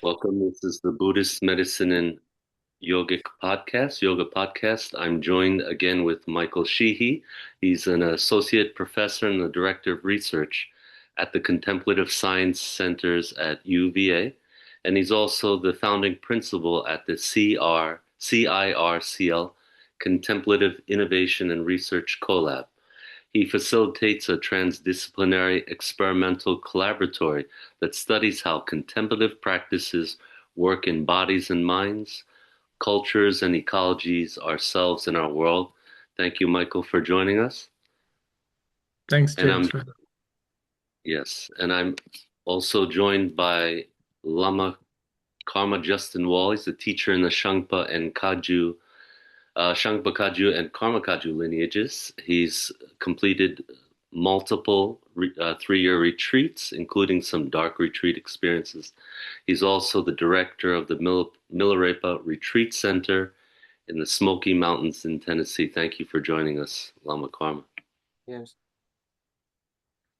Welcome. This is the Buddhist Medicine and Yoga podcast. I'm joined again with Michael Sheehy. He's an associate professor and the director of research at the Contemplative Science Centers at UVA. And he's also the founding principal at the CIRCL, Contemplative Innovation and Research Collab. He facilitates a transdisciplinary experimental collaboratory that studies how contemplative practices work in bodies and minds, cultures and ecologies, ourselves and our world. Thank you, Michael, for joining us. Thanks, And James. I'm also joined by Lama Karma Justin Wall. He's a teacher in the Shangpa Kagyu and Karma Kagyu lineages. He's completed multiple 3-year retreats, including some dark retreat experiences. He's also the director of the Milarepa Retreat Center in the Smoky Mountains in Tennessee. Thank you for joining us, Lama Karma. Yes.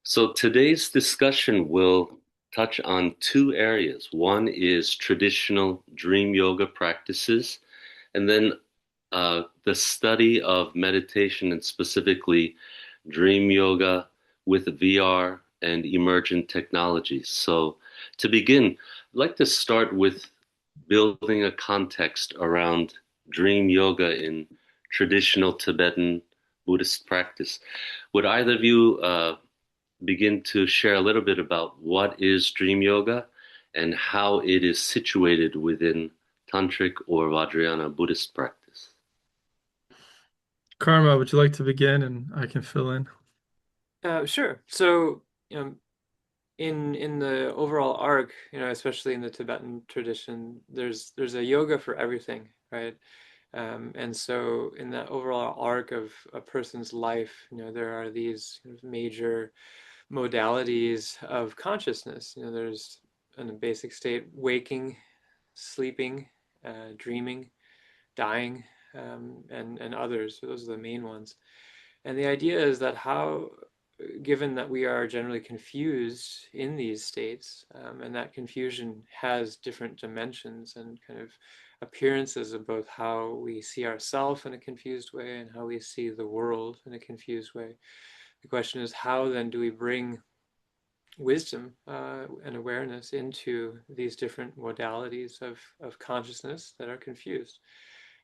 So today's discussion will touch on two areas. One is traditional dream yoga practices, and then the study of meditation and specifically dream yoga with VR and emergent technologies. So, to begin, I'd like to start with building a context around dream yoga in traditional Tibetan Buddhist practice. Would either of you begin to share a little bit about what is dream yoga and how it is situated within Tantric or Vajrayana Buddhist practice? Karma, would you like to begin and I can fill in? Sure. So, in the overall arc, especially in the Tibetan tradition, there's a yoga for everything, right? And so, in that overall arc of a person's life, there are these major modalities of consciousness. There's in a basic state, waking, sleeping, dreaming, dying, and others. So those are the main ones. And the idea is that given that we are generally confused in these states, and that confusion has different dimensions and kind of appearances of both how we see ourselves in a confused way and how we see the world in a confused way. The question is, how then do we bring wisdom and awareness into these different modalities of consciousness that are confused?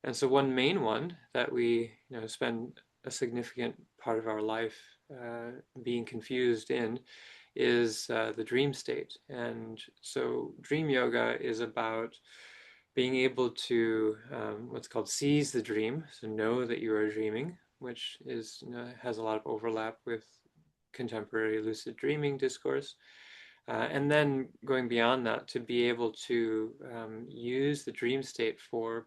And so one main one that we spend a significant part of our life being confused in is the dream state. And so dream yoga is about being able to what's called seize the dream, so know that you are dreaming, which is has a lot of overlap with contemporary lucid dreaming discourse. And then going beyond that, to be able to use the dream state for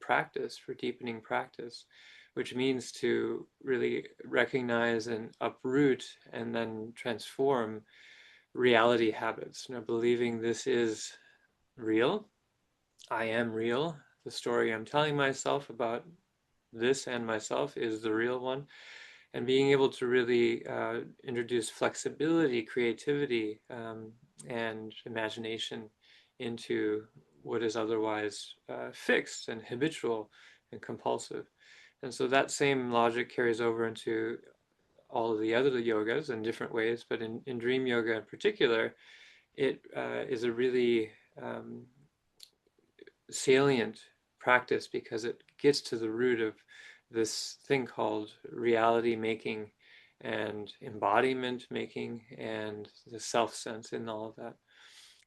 practice, for deepening practice, which means to really recognize and uproot and then transform reality habits. Believing this is real, I am real. The story I'm telling myself about this and myself is the real one, and being able to really introduce flexibility, creativity, and imagination into what is otherwise fixed and habitual and compulsive. And so that same logic carries over into all of the other yogas in different ways, but in dream yoga in particular, it is a really salient practice because it gets to the root of this thing called reality making and embodiment making and the self sense in all of that.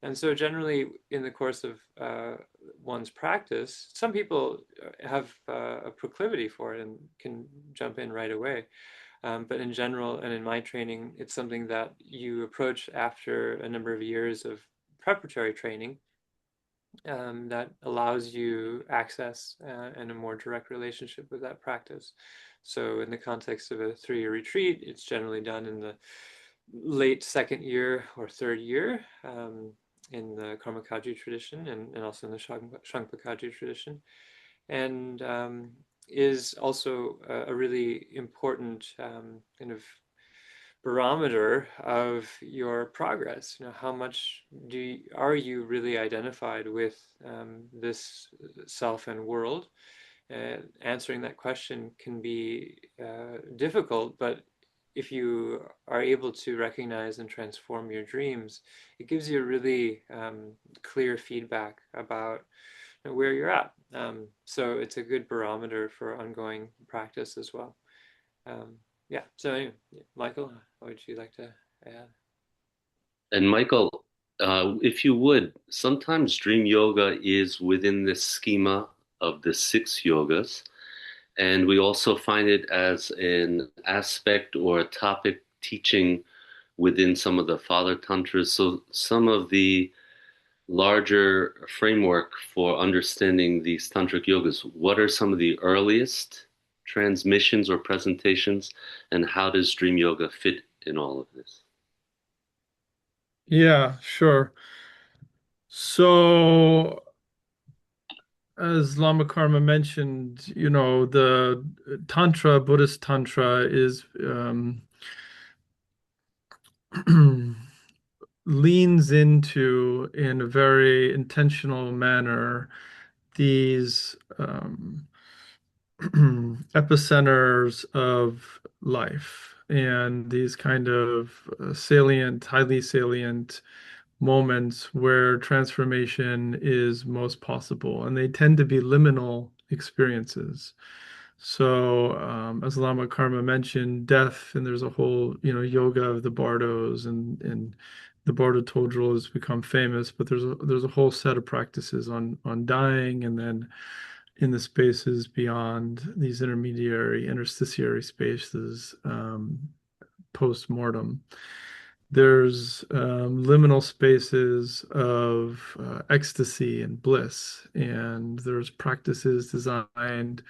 And so, generally, in the course of one's practice, some people have a proclivity for it and can jump in right away. But in general, and in my training, it's something that you approach after a number of years of preparatory training that allows you access and a more direct relationship with that practice. So, in the context of a 3-year retreat, it's generally done in the late second year or third year in the Karma Kagyu tradition and also in the Shangpa Kagyu tradition. And is also a really important kind of barometer of your progress. How much are you really identified with this self and world? Answering that question can be difficult, but if you are able to recognize and transform your dreams, it gives you a really clear feedback about where you're at. So it's a good barometer for ongoing practice as well. Yeah. So anyway, Michael, what would you like to add? And Michael, if you would, sometimes dream yoga is within the schema of the six yogas, and we also find it as an aspect or a topic teaching within some of the father tantras. So some of the larger framework for understanding these tantric yogas, what are some of the earliest transmissions or presentations, and how does dream yoga fit in all of this? Yeah, sure. So, as Lama Karma mentioned, the Tantra, Buddhist Tantra, is leans into, in a very intentional manner, these epicenters of life and these kind of highly salient moments where transformation is most possible. And they tend to be liminal experiences. So, as Lama Karma mentioned, death, and there's a whole, yoga of the Bardos, and the Bardo Todrul has become famous, but there's a whole set of practices on dying, and then in the spaces beyond these interstitiary spaces, post mortem. There's liminal spaces of ecstasy and bliss, and there's practices designed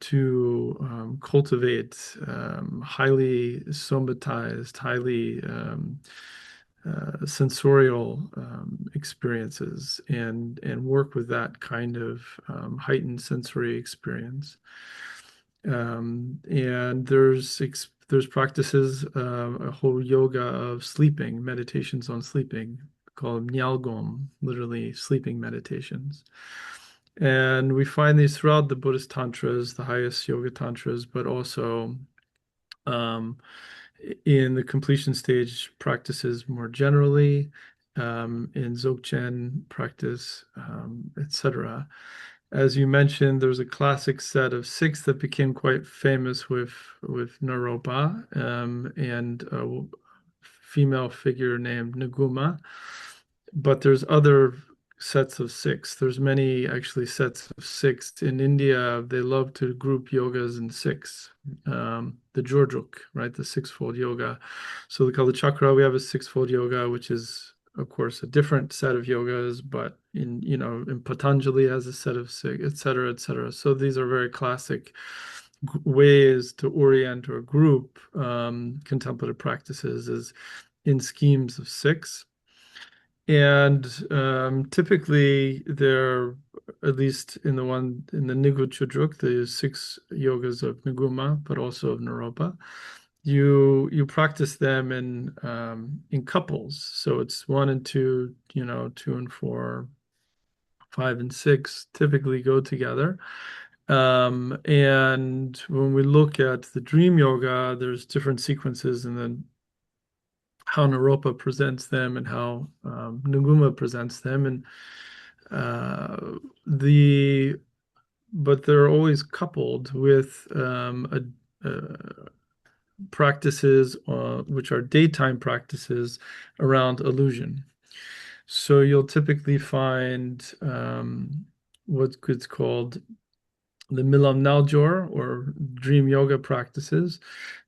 to cultivate highly somatized, highly sensorial experiences, and work with that kind of heightened sensory experience. And there's practices, a whole yoga of sleeping, meditations on sleeping, called Nyalgom, literally sleeping meditations. And we find these throughout the Buddhist tantras, the highest yoga tantras, but also um, in the completion stage practices more generally, in Dzogchen practice, etc. As you mentioned, there's a classic set of six that became quite famous with Naropa, and a female figure named Naguma. But there's other sets of six. There's many actually sets of six. In India, they love to group yogas in six. The Jorjuk, right? The sixfold yoga. So they call the chakra. We have a sixfold yoga, which is, of course, a different set of yogas, but in Patanjali has a set of six, et cetera, et cetera. So these are very classic ways to orient or group contemplative practices is in schemes of six. And typically, there, at least in the Nigu Chudruk, the six yogas of Naguma, but also of Naropa, you practice them in couples. So it's one and two, two and four, five and six typically go together. And when we look at the dream yoga, there's different sequences, and then how Naropa presents them and how Naguma presents them, and uh, the but they're always coupled with practices which are daytime practices around illusion. So you'll typically find what's called the Milam Naljor or dream yoga practices.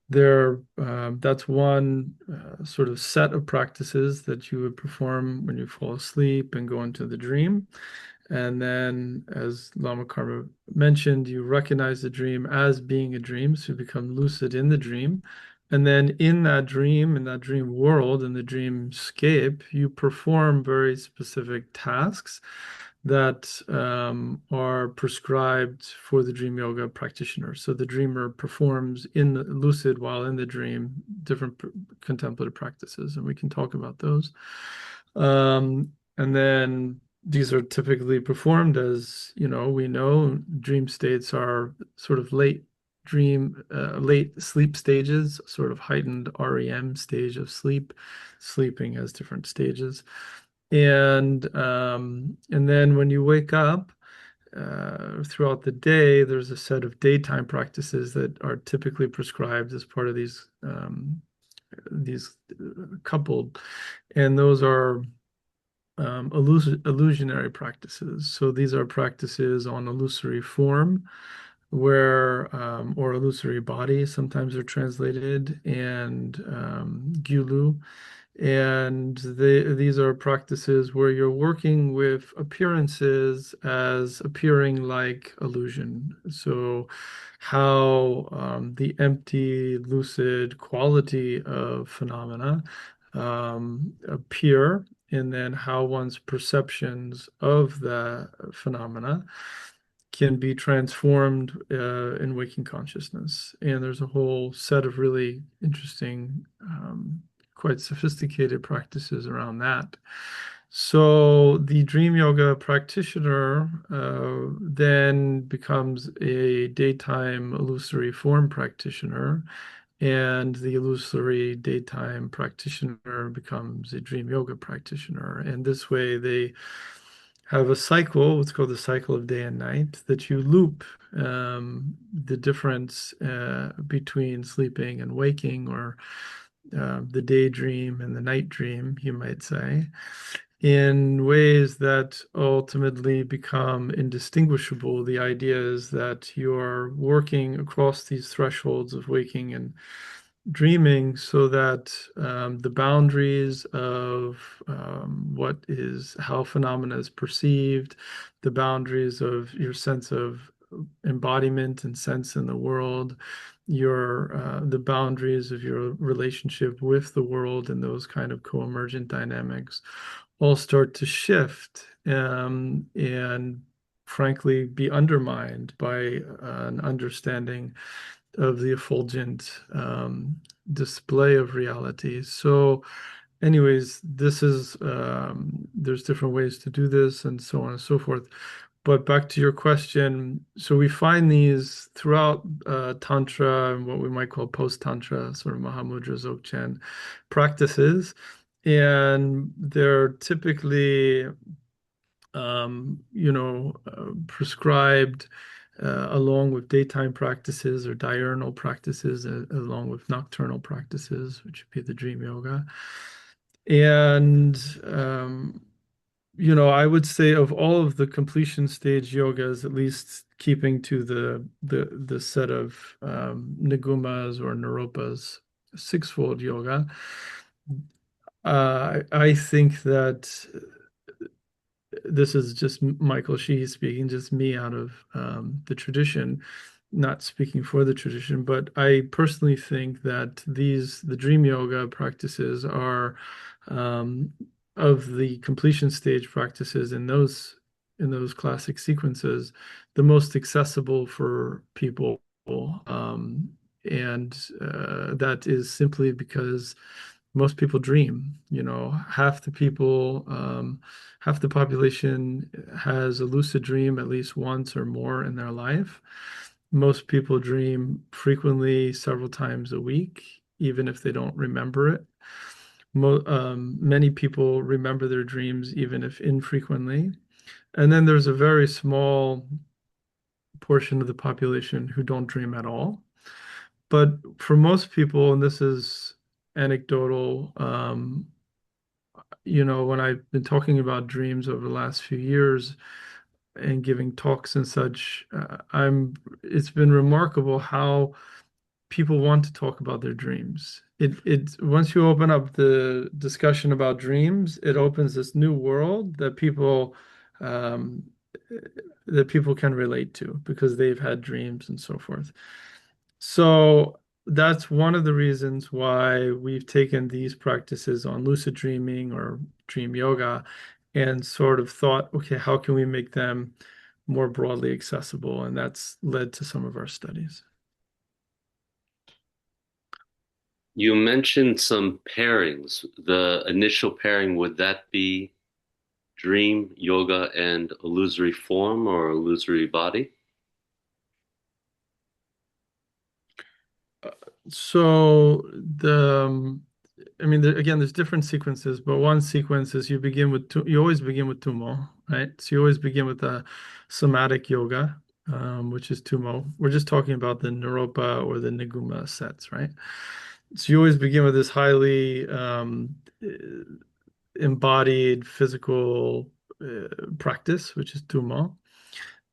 That's one sort of set of practices that you would perform when you fall asleep and go into the dream. And then, as Lama Karma mentioned, you recognize the dream as being a dream, so you become lucid in the dream. And then in that dream world, in the dreamscape, you perform very specific tasks that are prescribed for the dream yoga practitioner. So the dreamer performs in the lucid while in the dream different contemplative practices, and we can talk about those. And then these are typically performed as, we know dream states are sort of late sleep stages, sort of heightened REM stage of sleep. Sleeping has different stages. And then when you wake up throughout the day, there's a set of daytime practices that are typically prescribed as part of these coupled, and those are illusionary practices. So these are practices on illusory form, where or illusory body, sometimes they're translated, and gyulu. And these are practices where you're working with appearances as appearing like illusion. So, how the empty, lucid quality of phenomena appear, and then how one's perceptions of the phenomena can be transformed in waking consciousness. And there's a whole set of really interesting, quite sophisticated practices around that. So the dream yoga practitioner then becomes a daytime illusory form practitioner, and the illusory daytime practitioner becomes a dream yoga practitioner. And this way they have a cycle, what's called the cycle of day and night, that you loop the difference between sleeping and waking, or the daydream and the night dream, you might say, in ways that ultimately become indistinguishable. The idea is that you're working across these thresholds of waking and dreaming, so that the boundaries of what is how phenomena is perceived, the boundaries of your sense of embodiment and sense in the world, your the boundaries of your relationship with the world, and those kind of co-emergent dynamics all start to shift, and frankly be undermined by an understanding of the effulgent display of reality. So, anyways, this is there's different ways to do this, and so on and so forth. But back to your question, so we find these throughout Tantra and what we might call post-Tantra, sort of Mahamudra Dzogchen practices, and they're typically prescribed along with daytime practices or diurnal practices, along with nocturnal practices, which would be the dream yoga. And I would say of all of the completion stage yogas, at least keeping to the set of nigumas or naropas, sixfold yoga, I think that this is just Michael Sheehy speaking, just me out of the tradition, not speaking for the tradition, but I personally think that the dream yoga practices are um, of the completion stage practices in those classic sequences, the most accessible for people. And that is simply because most people dream. Half the population has a lucid dream at least once or more in their life. Most people dream frequently, several times a week, even if they don't remember it. Many people remember their dreams, even if infrequently. And then there's a very small portion of the population who don't dream at all. But for most people, and this is anecdotal, when I've been talking about dreams over the last few years and giving talks and such, it's been remarkable how people want to talk about their dreams. Once you open up the discussion about dreams, it opens this new world um, that people can relate to because they've had dreams and so forth. So that's one of the reasons why we've taken these practices on lucid dreaming or dream yoga and sort of thought, okay, how can we make them more broadly accessible? And that's led to some of our studies. You mentioned some pairings. The initial pairing, would that be dream, yoga, and illusory form or illusory body? So I mean, again, there's different sequences, but one sequence is you always begin with Tumo, right? So you always begin with the somatic yoga, which is Tumo. We're just talking about the Naropa or the Niguma sets, right? So you always begin with this highly embodied physical practice, which is Tumo.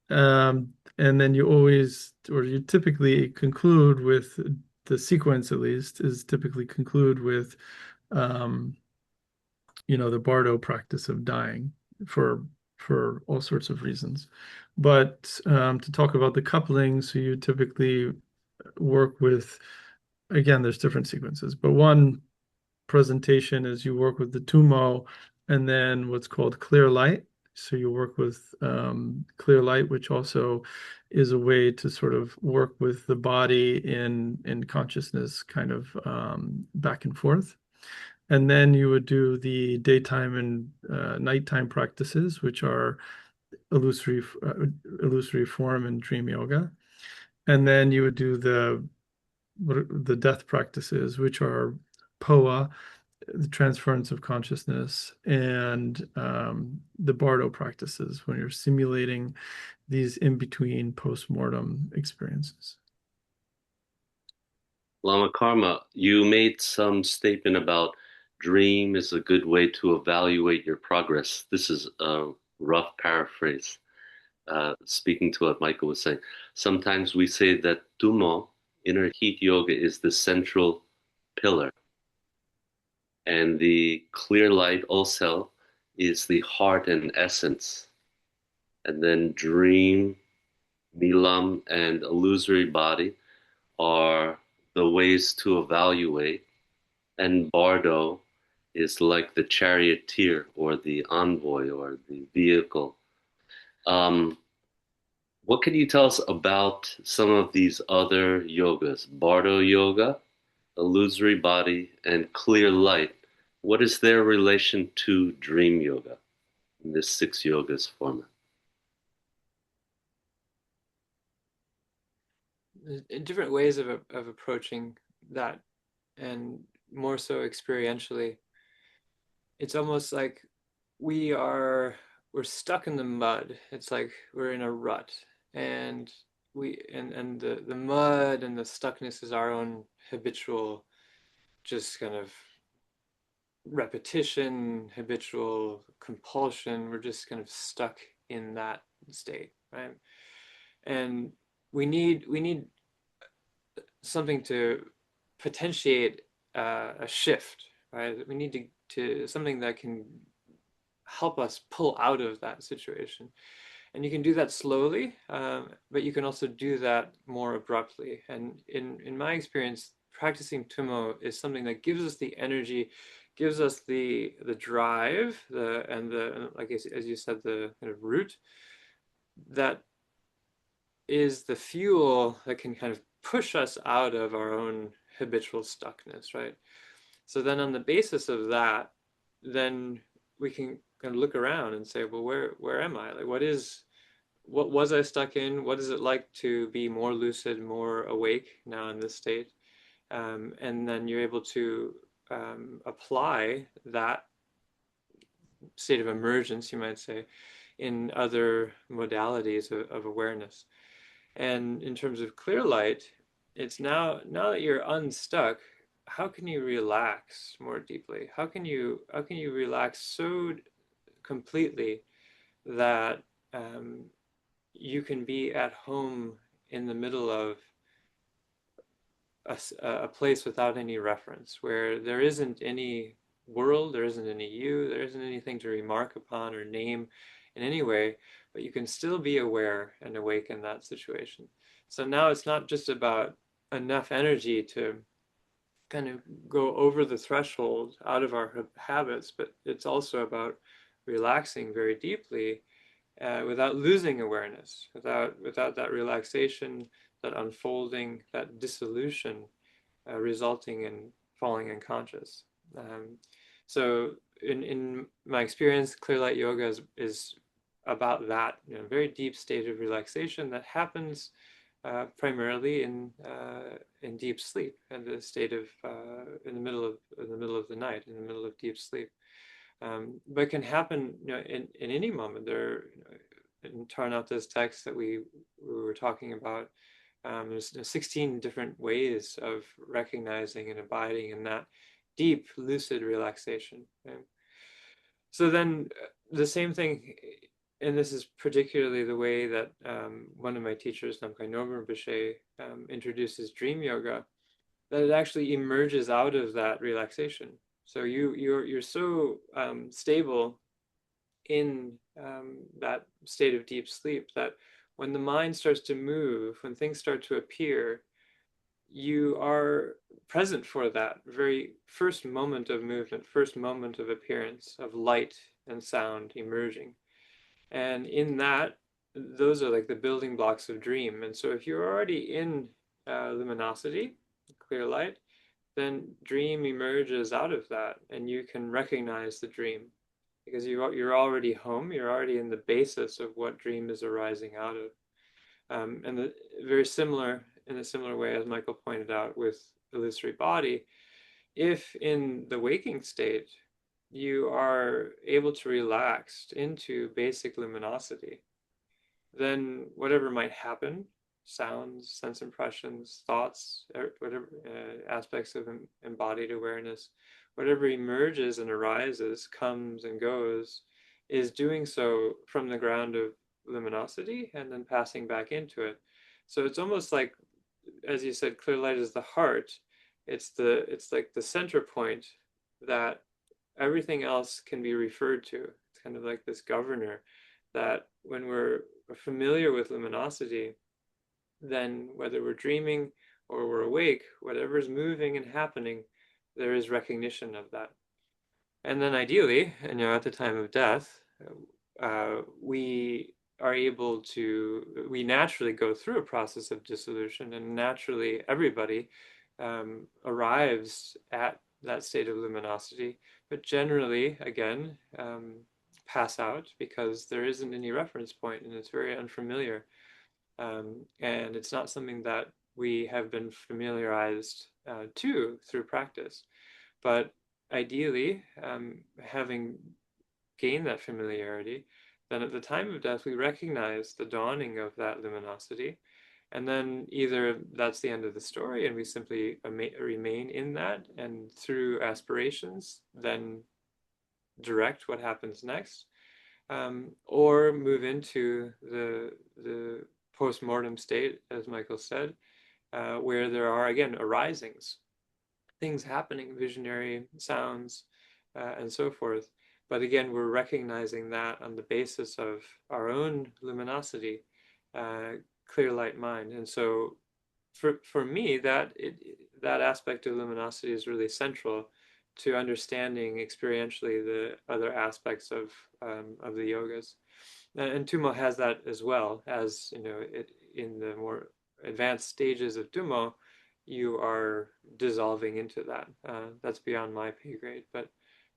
And then you typically conclude with the sequence, at least, is typically conclude with, um, the Bardo practice of dying for for all sorts of reasons. But to talk about the coupling, so you typically work with, again, there's different sequences, but one presentation is you work with the Tumo and then what's called clear light. So you work with clear light, which also is a way to sort of work with the body in consciousness, kind of back and forth. And then you would do the daytime and nighttime practices, which are illusory, illusory form and dream yoga. And then you would do the death practices, which are POA, the transference of consciousness, and the Bardo practices when you're simulating these in between post-mortem experiences. Lama Karma, you made some statement about dream is a good way to evaluate your progress. This is a rough paraphrase, speaking to what Michael was saying. Sometimes we say that Tumo, inner heat yoga, is the central pillar, and the clear light also is the heart and essence. And then dream, nilam, and illusory body are the ways to evaluate, and Bardo is like the charioteer or the envoy or the vehicle. Um, what can you tell us about some of these other yogas? Bardo yoga, illusory body, and clear light. What is their relation to dream yoga in this six yogas format? Different ways of approaching that, and more so experientially. It's almost like we are we're stuck in the mud. It's like we're in a rut, and the mud and the stuckness is our own habitual, just kind of repetition, habitual compulsion. We're just kind of stuck in that state, right? And we need something to potentiate a shift, right? We need to something that can help us pull out of that situation. And you can do that slowly, but you can also do that more abruptly. And in my experience, practicing Tumo is something that gives us the energy, gives us the drive, the like as you said, the kind of root that is the fuel that can kind of push us out of our own habitual stuckness, right? So then on the basis of that, then we can kind of look around and say, well, where am I? Like what was I stuck in? What is it like to be more lucid, more awake now in this state? And then you're able to apply that state of emergence, you might say, in other modalities of awareness. And in terms of clear light, it's now that you're unstuck, how can you relax more deeply? How can you relax so completely that you can be at home in the middle of a place without any reference, where there isn't any world, there isn't any you, there isn't anything to remark upon or name in any way, but you can still be aware and awake in that situation. So now it's not just about enough energy to kind of go over the threshold out of our habits, but it's also about relaxing very deeply without losing awareness, without that relaxation, that unfolding, that dissolution resulting in falling unconscious. Um, so in my experience, clear light yoga is about that, very deep state of relaxation that happens primarily in deep sleep, and the state of in the middle of the night, in the middle of deep sleep. But it can happen, in any moment. There, in Tarnata's text that we were talking about, there's 16 different ways of recognizing and abiding in that deep, lucid relaxation. Okay? So then, the same thing, and this is particularly the way that one of my teachers, Namkhai Norma Rinpoche, introduces dream yoga, that it actually emerges out of that relaxation. So you're so stable in that state of deep sleep that when the mind starts to move, when things start to appear, you are present for that very first moment of movement, first moment of appearance, of light and sound emerging. And in that, those are like the building blocks of dream. And so if you're already in luminosity, clear light, then dream emerges out of that, and you can recognize the dream because you're already home. You're already in the basis of what dream is arising out of. And very similar, in a similar way as Michael pointed out with illusory body, if in the waking state you are able to relax into basic luminosity, then whatever might happen, sounds, sense impressions, thoughts, whatever aspects of embodied awareness, whatever emerges and arises, comes and goes, is doing so from the ground of luminosity and then passing back into it. So it's almost like, as you said, clear light is the heart. It's like the center point that everything else can be referred to. It's kind of like this governor that when we're familiar with luminosity, then whether we're dreaming or we're awake, whatever's moving and happening, there is recognition of that. And then ideally, at the time of death, we are able to, we naturally go through a process of dissolution, and naturally everybody arrives at that state of luminosity, but generally, again, pass out because there isn't any reference point and it's very unfamiliar. And it's not something that we have been familiarized to through practice. But ideally, having gained that familiarity, then at the time of death, we recognize the dawning of that luminosity. And then either that's the end of the story and we simply remain in that, and through aspirations, then direct what happens next, or move into the post-mortem state, as Michael said, where there are, again, arisings, things happening, visionary sounds, and so forth. But again, we're recognizing that on the basis of our own luminosity, clear light mind. And so for me, that aspect of luminosity is really central to understanding experientially the other aspects of the yogas. And Tummo has that as well, as in the more advanced stages of Tummo, you are dissolving into that. That's beyond my pay grade, but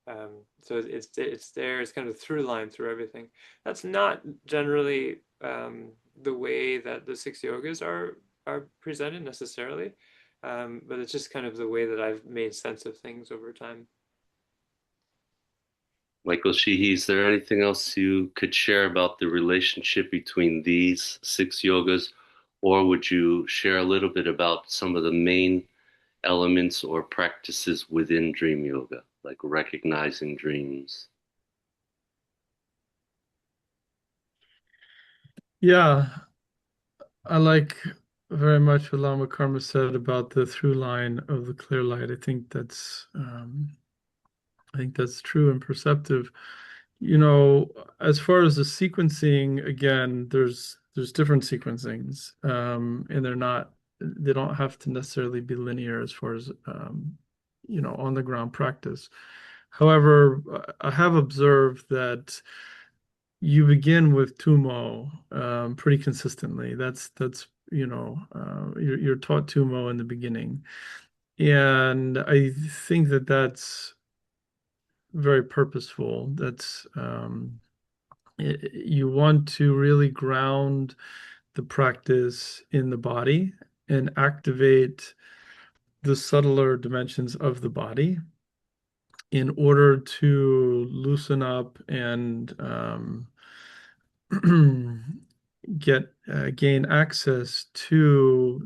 so it's there. It's kind of a through line through everything. That's not generally the way that the six yogas are presented necessarily, but it's just kind of the way that I've made sense of things over time. Michael Sheehy, is there anything else you could share about the relationship between these six yogas, or would you share a little bit about some of the main elements or practices within dream yoga, like recognizing dreams? Yeah, I like very much what Lama Karma said about the through line of the clear light. I think that's true and perceptive. As far as the sequencing, again, there's different sequencings, and they don't have to necessarily be linear as far as on the ground practice. However, I have observed that you begin with Tumo pretty consistently. That's you're taught Tumo in the beginning, and I think that that's very purposeful. That's you want to really ground the practice in the body and activate the subtler dimensions of the body in order to loosen up and get gain access to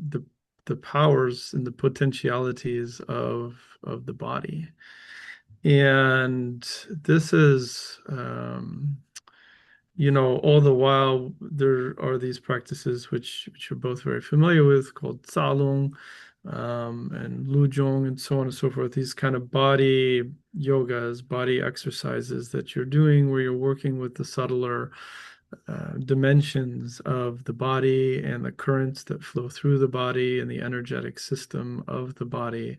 the powers and the potentialities of the body. And this is all the while there are these practices which you're both very familiar with called Tsalung and Lujong and so on and so forth. These kind of body yogas, body exercises that you're doing where you're working with the subtler dimensions of the body and the currents that flow through the body and the energetic system of the body.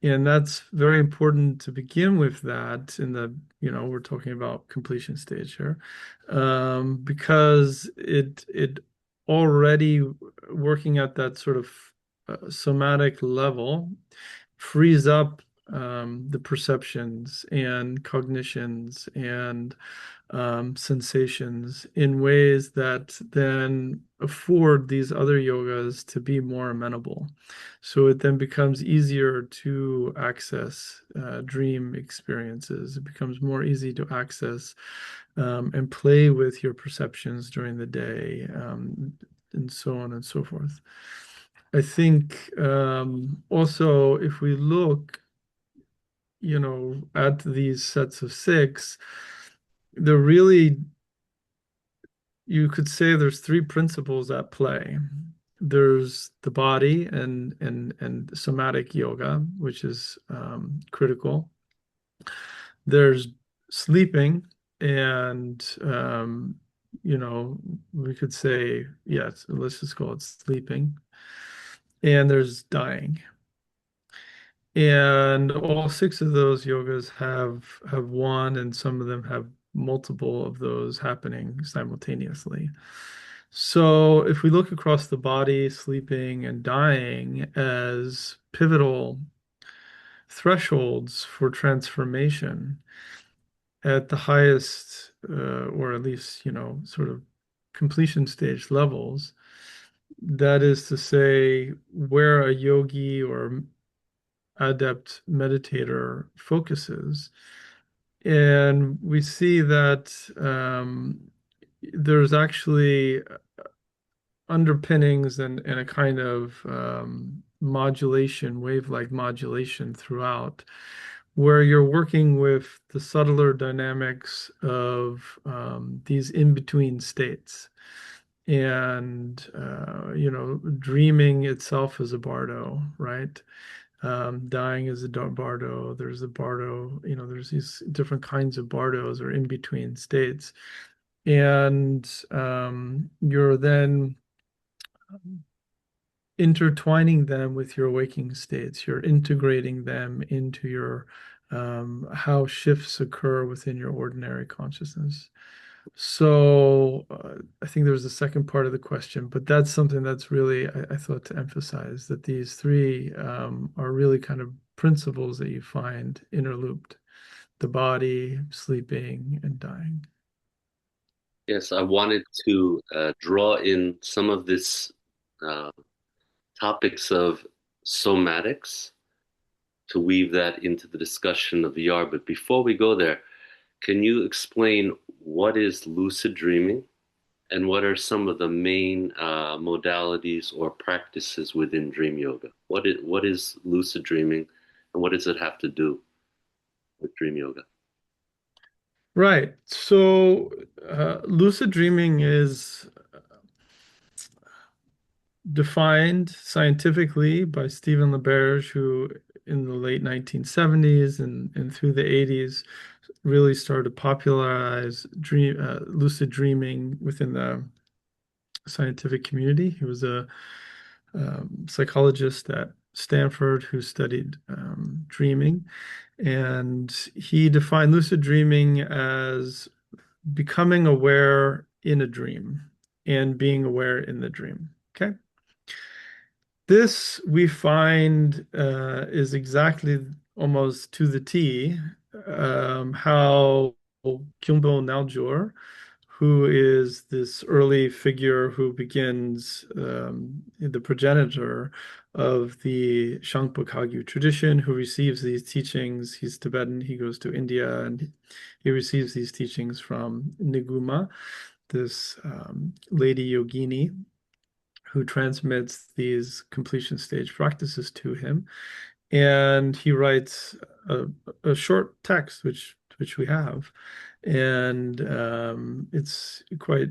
And that's very important to begin with that in we're talking about completion stage here, because it already working at that sort of somatic level frees up the perceptions and cognitions and sensations in ways that then afford these other yogas to be more amenable. So it then becomes easier to access dream experiences. It becomes more easy to access and play with your perceptions during the day, and so on and so forth. I think also if we look, at these sets of six, they're really, you could say there's three principles at play. There's the body and somatic yoga, which is critical. There's sleeping, and we could say, yes, let's just call it sleeping. And there's dying. And all six of those yogas have one, and some of them have multiple of those happening simultaneously. So if we look across the body, sleeping and dying as pivotal thresholds for transformation at the highest, or at least, sort of completion stage levels, that is to say, where a yogi or adept meditator focuses. And we see that there's actually underpinnings and a kind of modulation, wave-like modulation throughout, where you're working with the subtler dynamics of these in-between states. And, dreaming itself is a bardo, right? Dying is a bardo. There's a bardo, there's these different kinds of bardos or in between states. And you're then intertwining them with your waking states. You're integrating them into your how shifts occur within your ordinary consciousness. So I think there was a second part of the question, but that's something that's really, I thought to emphasize that these three are really kind of principles that you find interlooped: the body, sleeping, and dying. Yes, I wanted to draw in some of this uh, topics of somatics to weave that into the discussion of VR. But before we go there, can you explain what is lucid dreaming and what are some of the main modalities or practices within dream yoga? What is lucid dreaming and what does it have to do with dream yoga? Right. So lucid dreaming is defined scientifically by Stephen LaBerge, who in the late 1970s and through the 80s really started to popularize lucid dreaming within the scientific community. He was a psychologist at Stanford who studied dreaming, and he defined lucid dreaming as becoming aware in a dream and being aware in the dream. Okay. This we find is exactly almost to the T how Kyungbo Naljor, who is this early figure who begins the progenitor of the Shangpa Kagyu tradition, who receives these teachings. He's Tibetan, he goes to India, and he receives these teachings from Niguma, this lady yogini who transmits these completion stage practices to him. And he writes a short text, which we have. And it's quite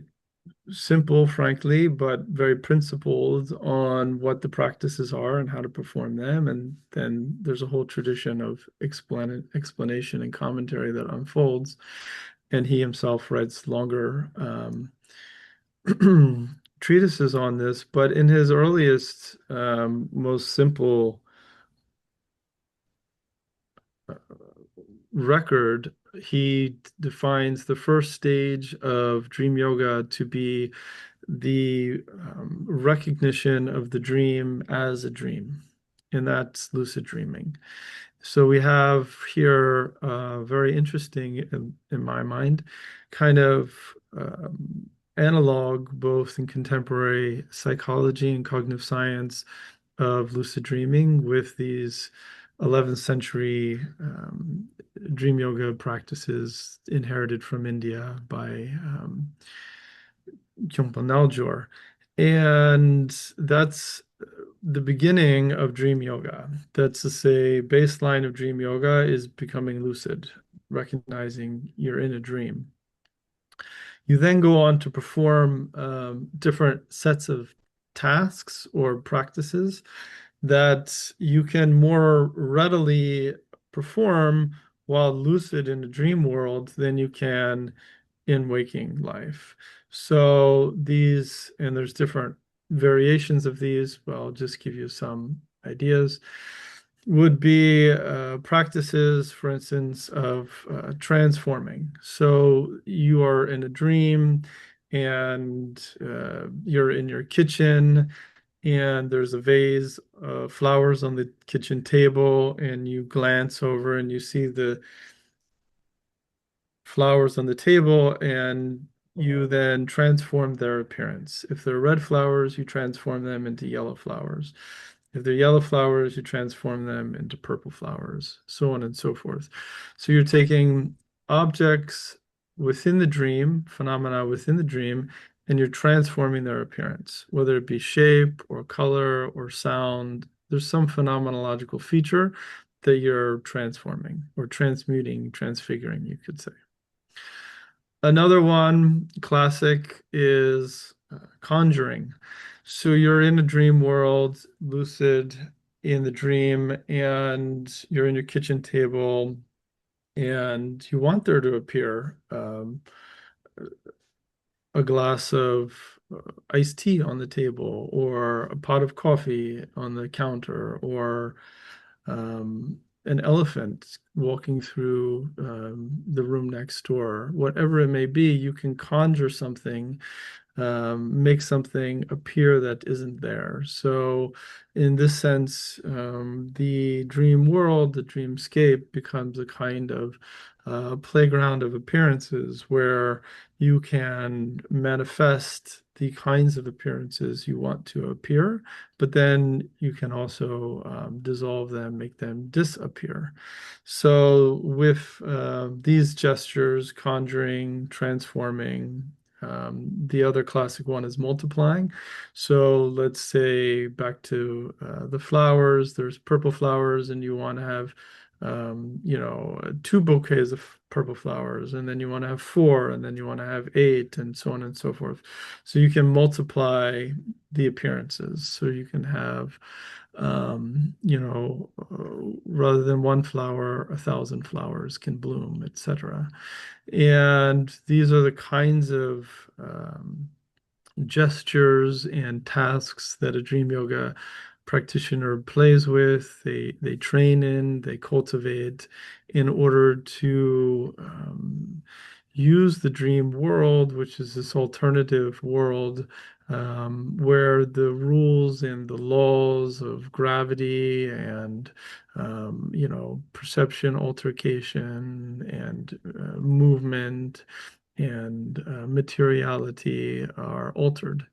simple, frankly, but very principled on what the practices are and how to perform them. And then there's a whole tradition of explanation and commentary that unfolds. And he himself writes longer treatises on this, but in his earliest, most simple uh, record, he defines the first stage of dream yoga to be the recognition of the dream as a dream, and that's lucid dreaming. So we have here very interesting, in my mind, kind of analog both in contemporary psychology and cognitive science of lucid dreaming with these 11th century dream yoga practices inherited from India by Khyentse Naljor. And that's the beginning of dream yoga. That's to say, baseline of dream yoga is becoming lucid, recognizing you're in a dream. You then go on to perform different sets of tasks or practices that you can more readily perform while lucid in the dream world than you can in waking life. So these, and there's different variations of these, but I'll just give you some ideas, would be practices, for instance, of transforming. So you are in a dream and you're in your kitchen and there's a vase of flowers on the kitchen table, and you glance over and you see the flowers on the table, and you then transform their appearance. If they're red flowers, you transform them into yellow flowers. If they're yellow flowers, you transform them into purple flowers, so on and so forth. So you're taking objects within the dream, phenomena within the dream, and you're transforming their appearance, whether it be shape or color or sound. There's some phenomenological feature that you're transforming or transmuting, transfiguring, you could say. Another one, classic, is conjuring. So you're in a dream world, lucid in the dream, and you're in your kitchen table, and you want there to appear a glass of iced tea on the table, or a pot of coffee on the counter, or an elephant walking through the room next door. Whatever it may be, you can conjure something, make something appear that isn't there. So, in this sense, the dream world, the dreamscape, becomes a kind of playground of appearances where you can manifest the kinds of appearances you want to appear, but then you can also dissolve them, make them disappear. So, with these gestures, conjuring, transforming, the other classic one is multiplying. So let's say back to the flowers, there's purple flowers, and you want to have, two bouquets of purple flowers, and then you want to have four, and then you want to have eight, and so on and so forth. So you can multiply the appearances. So you can have, rather than one flower, 1,000 flowers can bloom, etc. And these are the kinds of gestures and tasks that a dream yoga practitioner plays with, they train in, they cultivate in order to use the dream world, which is this alternative world where the rules and the laws of gravity and perception, altercation, and movement and materiality are altered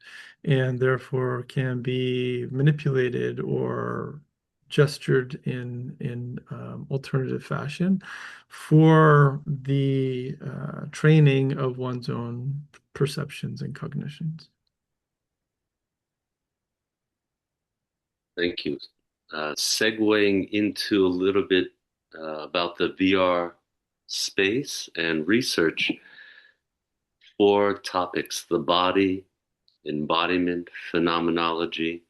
and therefore can be manipulated or gestured in alternative fashion for the training of one's own perceptions and cognitions. Thank you. Segueing into a little bit about the VR space and research, four topics: the body, embodiment, phenomenology.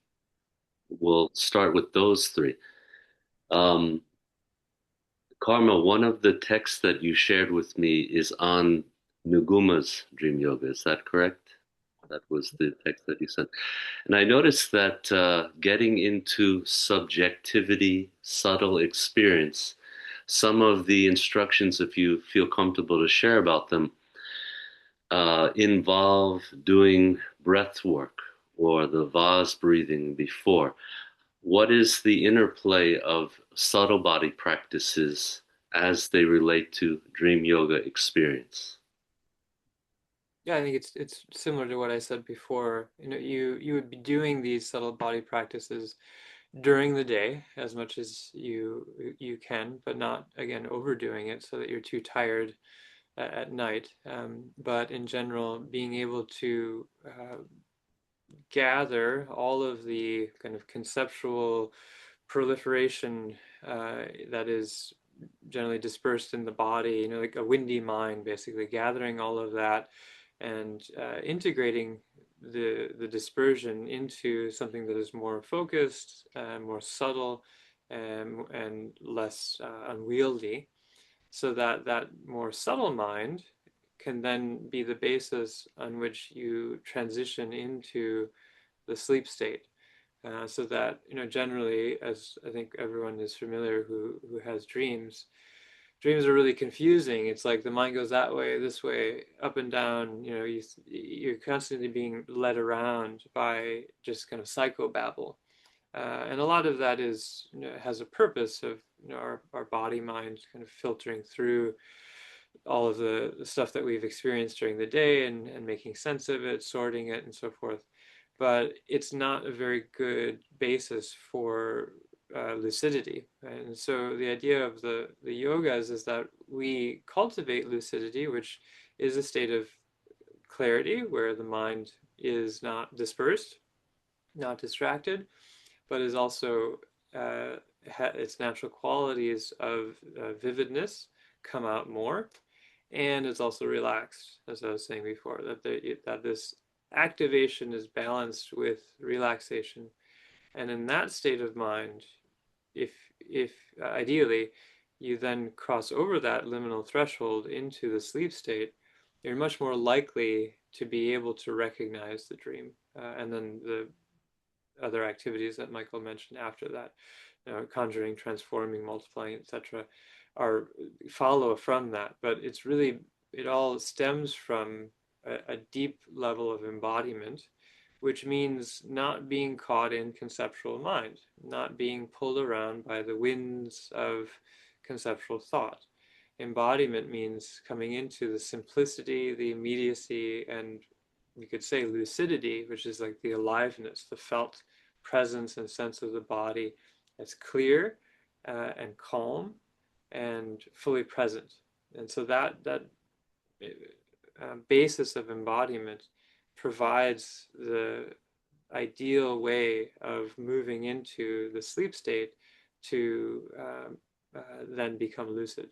We'll start with those three. Um, Karma, one of the texts that you shared with me is on Nuguma's dream yoga. Is that correct? That was the text that you sent. And I noticed that getting into subjectivity, subtle experience, some of the instructions, if you feel comfortable to share about them, involve doing breath work or the vase breathing before. What is the interplay of subtle body practices as they relate to dream yoga experience? Yeah, I think it's similar to what I said before. You would be doing these subtle body practices during the day as much as you can, but not again overdoing it so that you're too tired at night. But in general, being able to gather all of the kind of conceptual proliferation that is generally dispersed in the body, like a windy mind, basically gathering all of that and integrating the dispersion into something that is more focused, more subtle, and less unwieldy, so that that more subtle mind can then be the basis on which you transition into the sleep state. So that generally, as I think everyone is familiar who has dreams, dreams are really confusing. It's like the mind goes that way, this way, up and down. You're constantly being led around by just kind of psychobabble. And a lot of that is has a purpose of our body mind kind of filtering through all of the stuff that we've experienced during the day and making sense of it, sorting it, and so forth. But it's not a very good basis for lucidity. Right? And so the idea of the yogas is that we cultivate lucidity, which is a state of clarity where the mind is not dispersed, not distracted, but is also its natural qualities of vividness come out more, and it's also relaxed, as I was saying before, that this activation is balanced with relaxation, and in that state of mind, if ideally you then cross over that liminal threshold into the sleep state, you're much more likely to be able to recognize the dream, and then the other activities that Michael mentioned after that, conjuring, transforming, multiplying, etc., are follow from that. But it's really, it all stems from a deep level of embodiment, which means not being caught in conceptual mind, not being pulled around by the winds of conceptual thought. Embodiment means coming into the simplicity, the immediacy, and you could say lucidity, which is like the aliveness, the felt presence and sense of the body that's clear and calm and fully present. And so that basis of embodiment provides the ideal way of moving into the sleep state to then become lucid.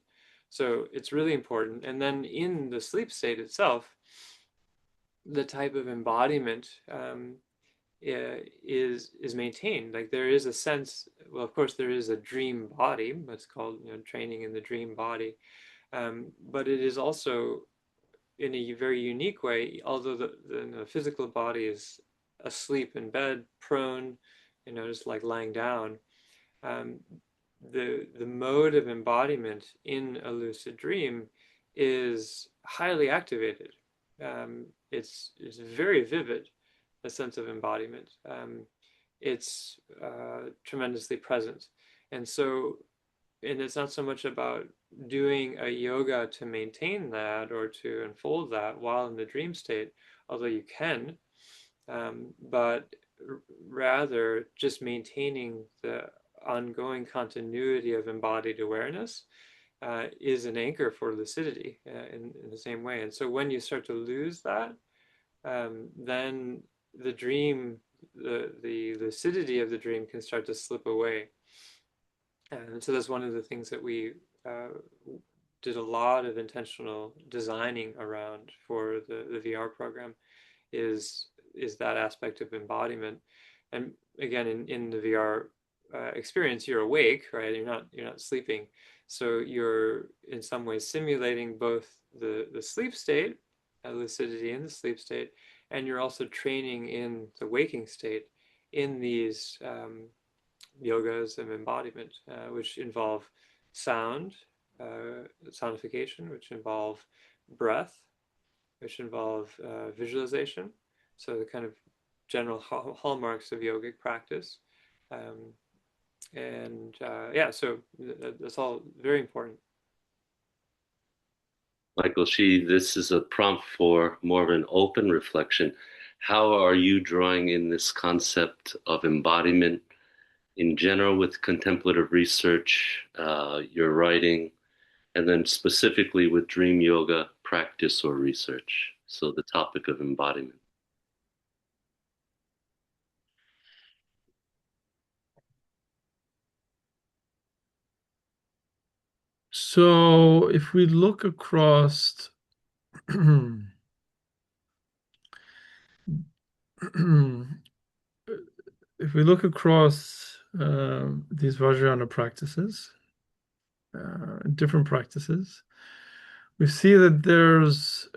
So it's really important. And then in the sleep state itself, the type of embodiment is maintained. Like there is a sense. Well, of course, there is a dream body. That's called training in the dream body. But it is also in a very unique way. Although the physical body is asleep in bed, prone, just like lying down, um, the mode of embodiment in a lucid dream is highly activated. It's very vivid, a sense of embodiment. It's tremendously present, and so and it's not so much about doing a yoga to maintain that or to unfold that while in the dream state, although you can, but rather just maintaining the ongoing continuity of embodied awareness is an anchor for lucidity in the same way. And so when you start to lose that, then the dream, the lucidity of the dream can start to slip away. And so that's one of the things that we uh, did a lot of intentional designing around for the VR program is that aspect of embodiment. And again, in the VR experience, you're awake, right? You're not sleeping, so you're in some ways simulating both the sleep state, lucidity in the sleep state, and you're also training in the waking state in these yogas of embodiment, which involve sound, sonification, which involve breath, which involve visualization. So the kind of general hallmarks of yogic practice. Um, and yeah, so that's all very important. Michael Sheehy, this is a prompt for more of an open reflection. How are you drawing in this concept of embodiment in general with contemplative research, your writing, and then specifically with dream yoga practice or research? So the topic of embodiment. So if we look across if we look across these Vajrayana practices, different practices, we see that there's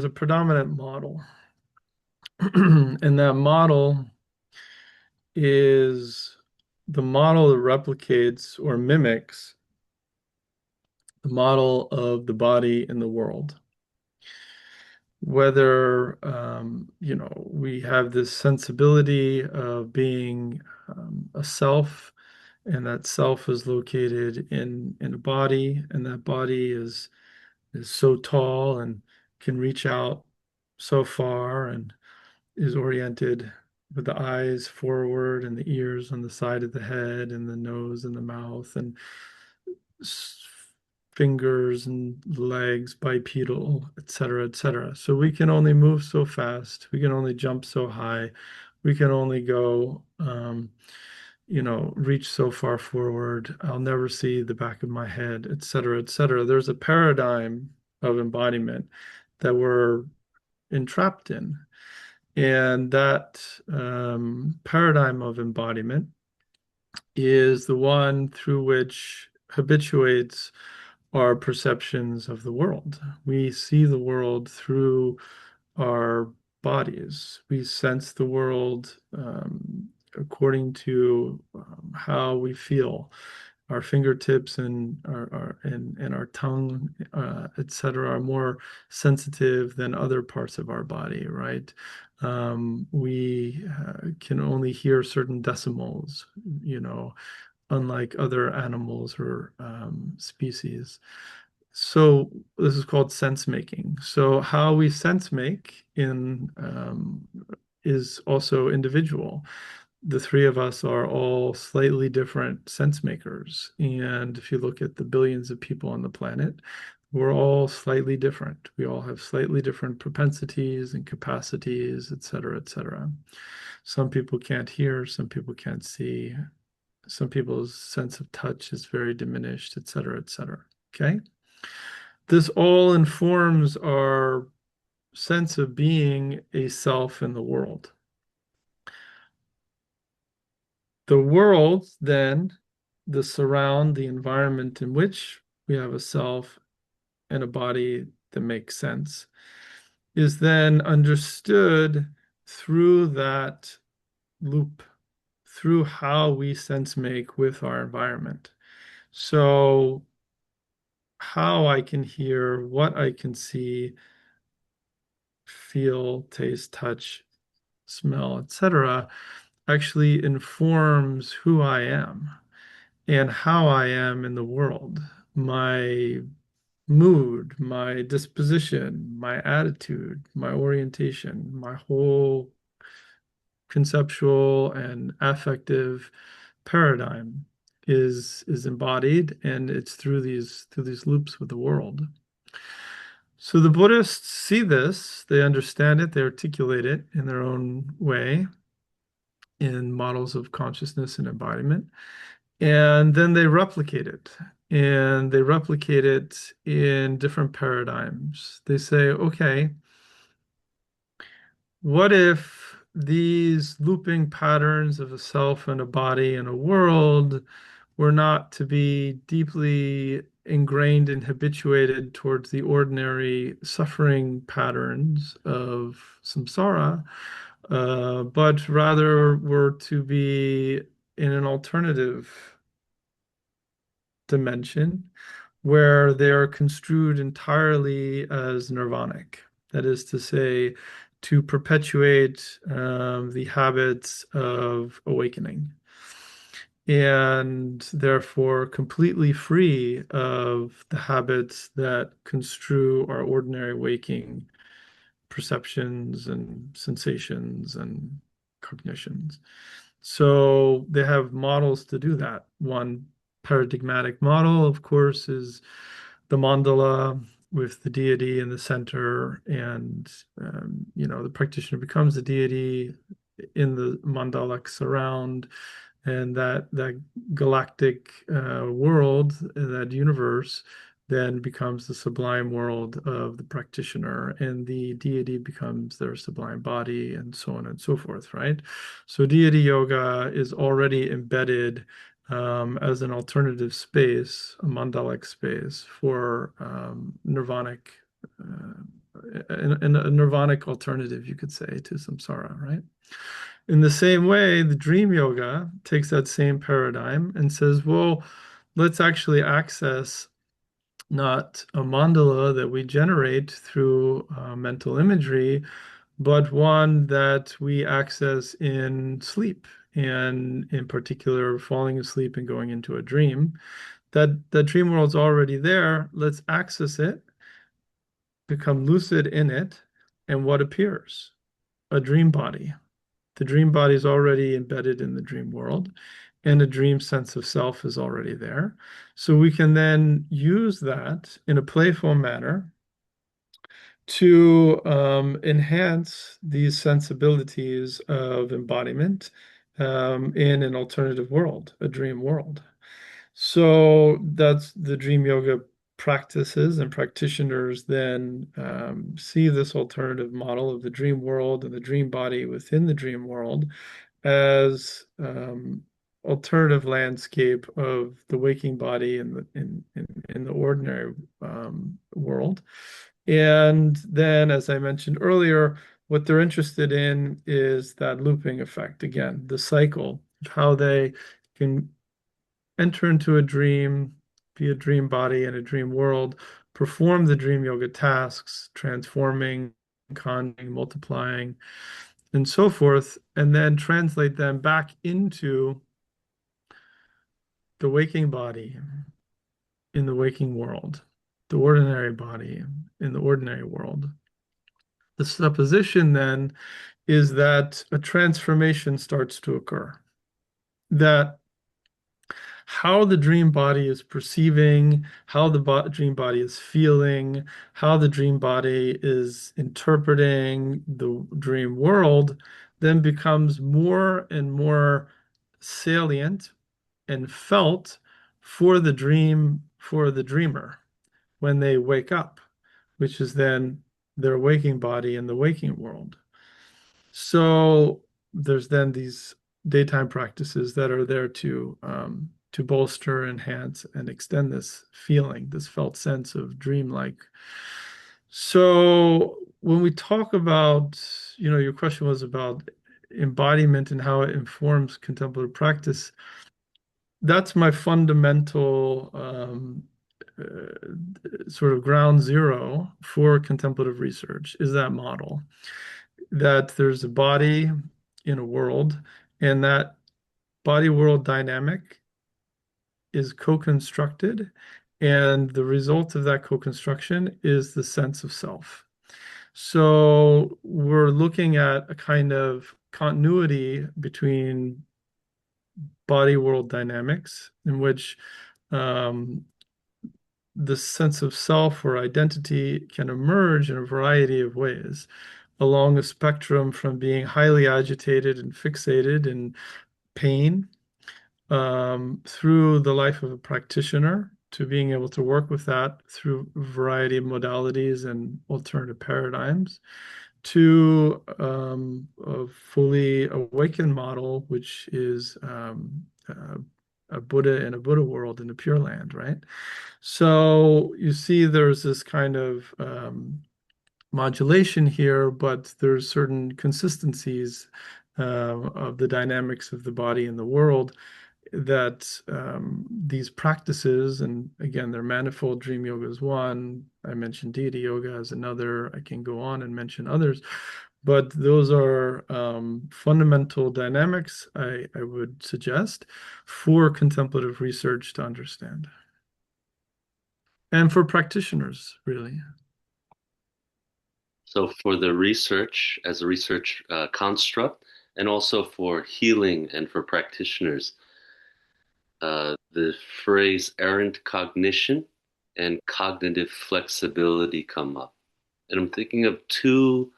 a predominant model, and that model is the model that replicates or mimics the model of the body in the world. Whether we have this sensibility of being a self, and that self is located in a body, and that body is so tall and can reach out so far and is oriented with the eyes forward and the ears on the side of the head and the nose and the mouth and fingers and legs bipedal, etc., etc. So we can only move so fast, we can only jump so high, we can only go reach so far forward. I'll never see the back of my head, etc., etc. There's a paradigm of embodiment that we're entrapped in. And that paradigm of embodiment is the one through which habituates our perceptions of the world. We see the world through our bodies. We sense the world according to how we feel. Our fingertips and our tongue, etc., are more sensitive than other parts of our body, right? We can only hear certain decimals, unlike other animals or species. So this is called sense making. So how we sense make in is also individual. The three of us are all slightly different sense makers. And if you look at the billions of people on the planet, we're all slightly different. We all have slightly different propensities and capacities, et cetera, et cetera. Some people can't hear, some people can't see, some people's sense of touch is very diminished, et cetera, et cetera. Okay. This all informs our sense of being a self in the world. The world, then, the environment in which we have a self and a body that makes sense, is then understood through that loop through how we sense make with our environment. So how I can hear, what I can see, feel, taste, touch, smell, etc., actually informs who I am and how I am in the world. My mood, my disposition, my attitude, my orientation, my whole conceptual and affective paradigm is embodied, and it's through these loops with the world. So the Buddhists see this, they understand it, they articulate it in their own way in models of consciousness and embodiment, and then they replicate it. And they replicate it in different paradigms. They say, okay, what if these looping patterns of a self and a body and a world were not to be deeply ingrained and habituated towards the ordinary suffering patterns of samsara, but rather were to be in an alternative dimension where they are construed entirely as nirvanic. That is to say, to perpetuate the habits of awakening and therefore completely free of the habits that construe our ordinary waking perceptions and sensations and cognitions. So they have models to do that. One paradigmatic model, of course, is the mandala with the deity in the center, and the practitioner becomes the deity in the mandalic surround, and that galactic world, that universe, then becomes the sublime world of the practitioner, and the deity becomes their sublime body, and so on and so forth, right? So deity yoga is already embedded as an alternative space, a mandalic space for nirvanic, and a nirvanic alternative, you could say, to samsara, right? In the same way, the dream yoga takes that same paradigm and says, well, let's actually access not a mandala that we generate through mental imagery, but one that we access in sleep, and in particular, falling asleep and going into a dream. That dream world's already there. Let's access it, become lucid in it, and what appears? A dream body. The dream body is already embedded in the dream world, and a dream sense of self is already there. So we can then use that in a playful manner to enhance these sensibilities of embodiment in an alternative world, a dream world. So that's the dream yoga practices, and practitioners then see this alternative model of the dream world and the dream body within the dream world as alternative landscape of the waking body in the ordinary world. And then, as I mentioned earlier, what they're interested in is that looping effect again, the cycle of how they can enter into a dream, be a dream body in a dream world, perform the dream yoga tasks, transforming, conning, multiplying, and so forth, and then translate them back into the waking body in the waking world, the ordinary body in the ordinary world. The supposition then is that a transformation starts to occur, that how the dream body is perceiving, how the dream body is feeling, how the dream body is interpreting the dream world, then becomes more and more salient and felt for the dream, for the dreamer when they wake up, which is then their waking body in the waking world. So there's then these daytime practices that are there to bolster, enhance, and extend this feeling, this felt sense of dreamlike. So when we talk about, your question was about embodiment and how it informs contemplative practice, that's my fundamental sort of ground zero for contemplative research, is that model that there's a body in a world, and that body world dynamic is co-constructed, and the result of that co-construction is the sense of self. So we're looking at a kind of continuity between body world dynamics in which um, the sense of self or identity can emerge in a variety of ways along a spectrum from being highly agitated and fixated in pain through the life of a practitioner to being able to work with that through a variety of modalities and alternative paradigms to a fully awakened model, which is a Buddha in a Buddha world in the Pure Land, right? So you see there's this kind of modulation here, but there's certain consistencies of the dynamics of the body and the world that these practices, and again, they're manifold. Dream yoga is one. I mentioned deity yoga as another. I can go on and mention others, but those are fundamental dynamics I would suggest for contemplative research to understand, and for practitioners, really. So for the research, as a research construct, and also for healing and for practitioners, the phrase errant cognition and cognitive flexibility come up. And I'm thinking of two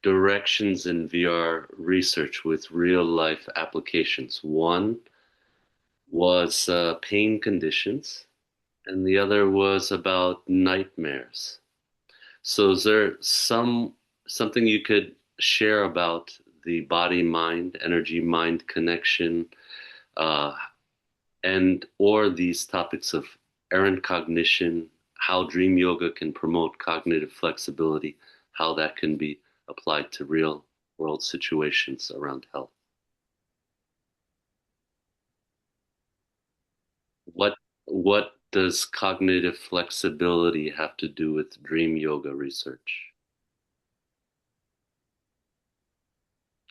directions in VR research with real life applications. One was pain conditions, and the other was about nightmares. So is there something you could share about the body mind, energy mind connection, uh, and or these topics of errant cognition, how dream yoga can promote cognitive flexibility, how that can be applied to real world situations around health? What does cognitive flexibility have to do with dream yoga research?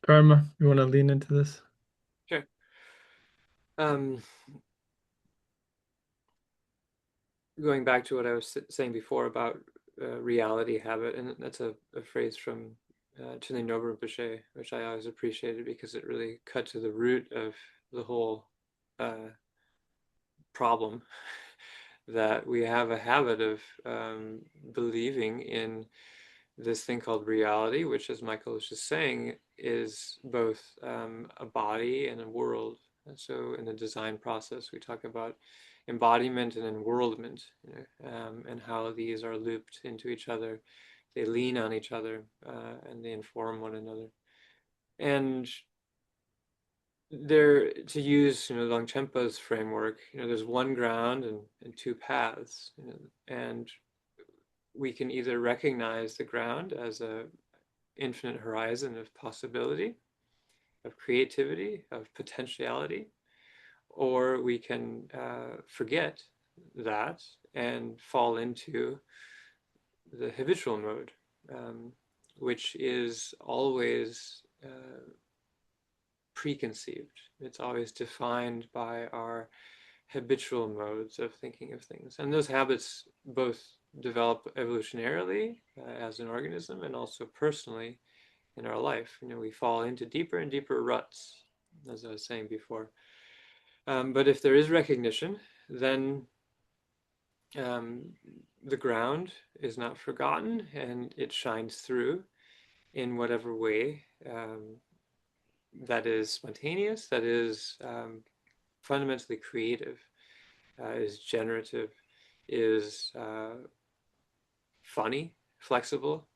Karma, you want to lean into this? Sure. Um, Going back to what I was saying before about reality habit, and that's a phrase from Chinle Nobu Rinpoche, which I always appreciated because it really cut to the root of the whole problem that we have a habit of believing in this thing called reality, which, as Michael was just saying, is both a body and a world. And so in the design process, we talk about embodiment and enworldment, and how these are looped into each other. They lean on each other, and they inform one another. And there, to use Longchenpa's framework, there's one ground and two paths, and we can either recognize the ground as a infinite horizon of possibility, of creativity, of potentiality, or we can forget that and fall into the habitual mode, which is always preconceived. It's always defined by our habitual modes of thinking of things. And those habits both develop evolutionarily as an organism and also personally in our life. We fall into deeper and deeper ruts, as I was saying before. But if there is recognition, then the ground is not forgotten and it shines through in whatever way that is spontaneous, that is fundamentally creative, is generative, is funny, flexible.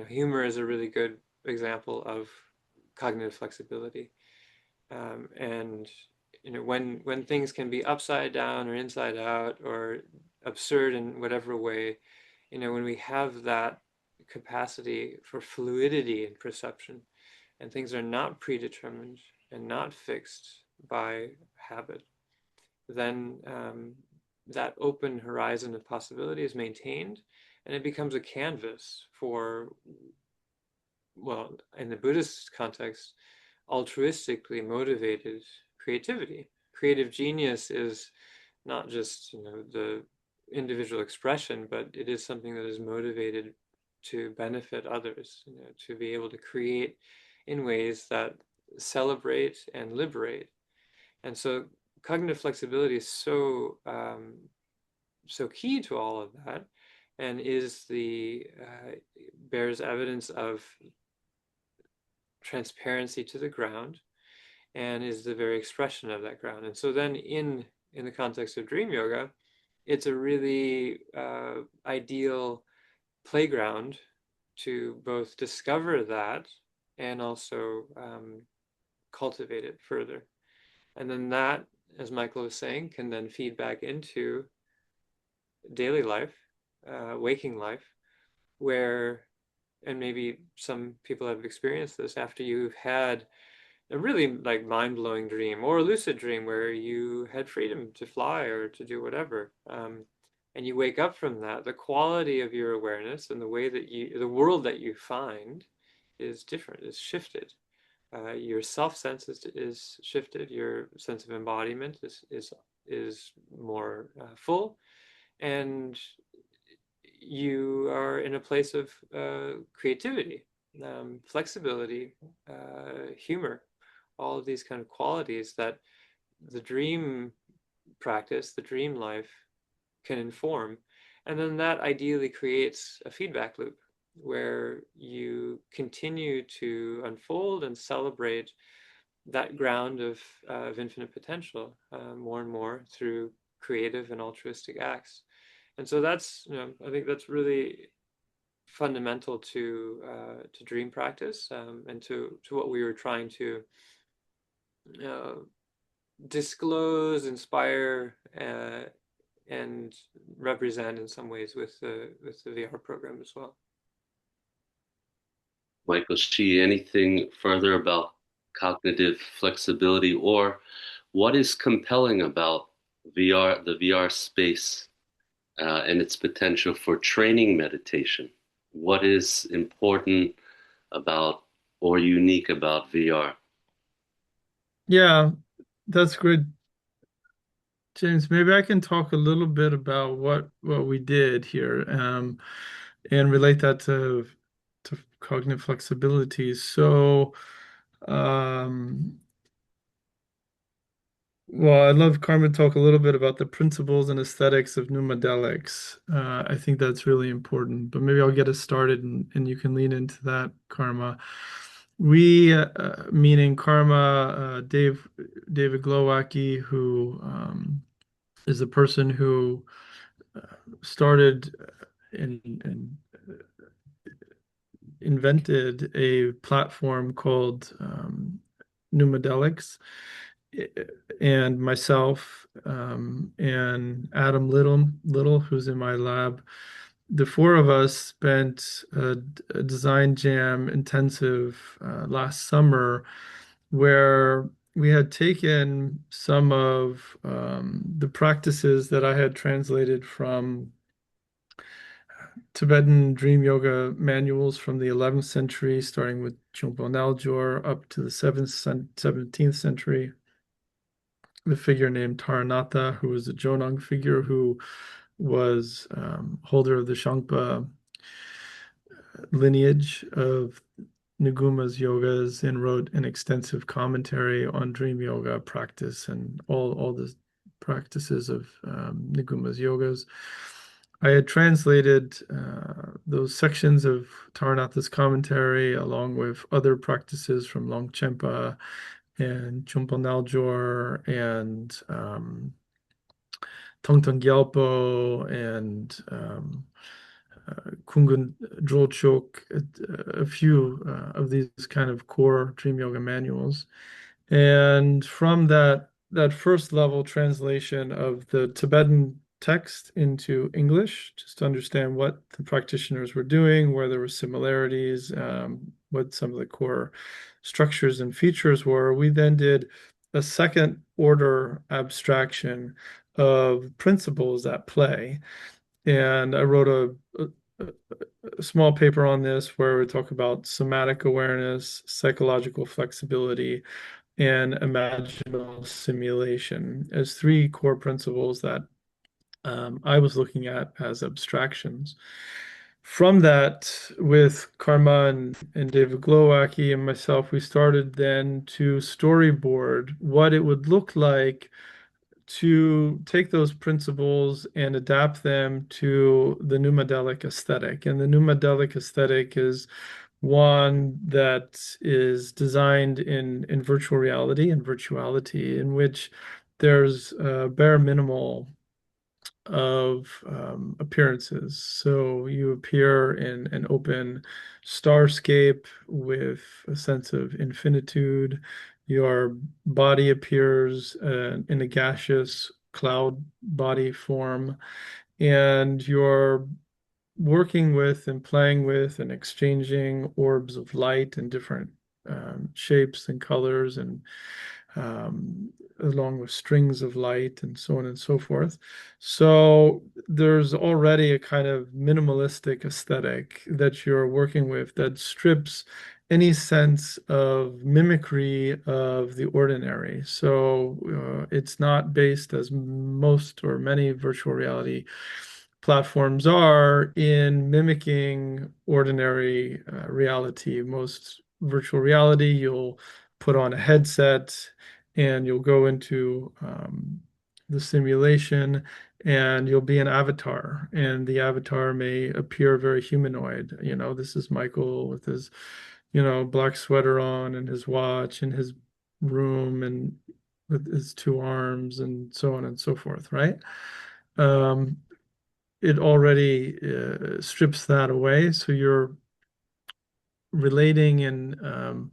Humor is a really good example of cognitive flexibility. And when things can be upside down or inside out or absurd in whatever way, when we have that capacity for fluidity in perception, and things are not predetermined and not fixed by habit, then that open horizon of possibility is maintained, and it becomes a canvas for, well, in the Buddhist context, altruistically motivated creativity. Creative genius is not just, the individual expression, but it is something that is motivated to benefit others, to be able to create in ways that celebrate and liberate. And so cognitive flexibility is so key to all of that, and is the bears evidence of transparency to the ground, and is the very expression of that ground. And so then in the context of dream yoga, it's a really ideal playground to both discover that and also cultivate it further. And then that, as Michael was saying, can then feed back into daily life, waking life, where, and maybe some people have experienced this, after you've had a really like mind-blowing dream or a lucid dream where you had freedom to fly or to do whatever, and you wake up from that, the quality of your awareness and the way that the world that you find is different, is shifted. Your self-sense is shifted. Your sense of embodiment is more full, and you are in a place of creativity, flexibility, humor, all of these kind of qualities that the dream practice, the dream life, can inform. And then that ideally creates a feedback loop where you continue to unfold and celebrate that ground of infinite potential more and more through creative and altruistic acts. And so that's, I think that's really fundamental to dream practice, and to what we were trying to uh, disclose, inspire, and represent in some ways with the VR program as well. Michael Sheehy, anything further about cognitive flexibility, or what is compelling about VR, the VR space, and its potential for training meditation? What is important about or unique about VR? Yeah, that's good. James, maybe I can talk a little bit about what we did here, and relate that to cognitive flexibility. So, um, well, I'd love Carmen to talk a little bit about the principles and aesthetics of pneumodelics. I think that's really important, but maybe I'll get us started, and you can lean into that, Karma. We, meaning Karma, David Glowacki, who is the person who uh, started and invented a platform called Pneumodelics, and myself, and Adam Little, who's in my lab. The four of us spent a design jam intensive last summer, where we had taken some of the practices that I had translated from Tibetan dream yoga manuals from the 11th century, starting with Chumpo Naljor up to the 17th century. The figure named Taranatha, who was a Jonang figure who was holder of the Shangpa lineage of Naguma's yogas, and wrote an extensive commentary on dream yoga practice and all the practices of Naguma's yogas. I had translated those sections of Taranatha's commentary along with other practices from Longchenpa and Chumpo Naljor and Tongtong Gyalpo and Kungun Drolchok, a few of these kind of core dream yoga manuals. And from that first level translation of the Tibetan text into English, just to understand what the practitioners were doing, where there were similarities, what some of the core structures and features were, we then did a second order abstraction of principles at play. And I wrote a small paper on this where we talk about somatic awareness, psychological flexibility, and imaginal simulation as three core principles that I was looking at as abstractions. From that, with Karma and David Glowacki and myself, we started then to storyboard what it would look like to take those principles and adapt them to the pneumodelic aesthetic. And the pneumodelic aesthetic is one that is designed in virtual reality and virtuality, in which there's a bare minimal of appearances. So you appear in an open starscape with a sense of infinitude. Your body appears in a gaseous cloud body form, and you're working with and playing with and exchanging orbs of light in different shapes and colors and along with strings of light and so on and so forth. So there's already a kind of minimalistic aesthetic that you're working with that strips any sense of mimicry of the ordinary. So it's not based, as most or many virtual reality platforms are, in mimicking ordinary reality. Most virtual reality, you'll put on a headset and you'll go into the simulation and you'll be an avatar, and the avatar may appear very humanoid. This is Michael with his, black sweater on and his watch and his room and with his two arms and so on and so forth, right? Um, it already strips that away. So relating in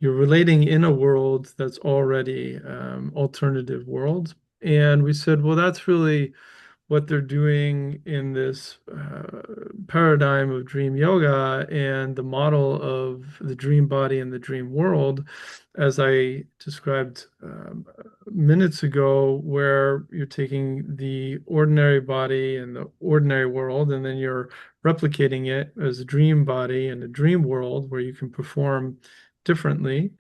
you're relating in a world that's already alternative world. And we said, well, that's really what they're doing in this paradigm of dream yoga and the model of the dream body and the dream world, as I described minutes ago, where you're taking the ordinary body and the ordinary world, and then you're replicating it as a dream body and a dream world where you can perform differently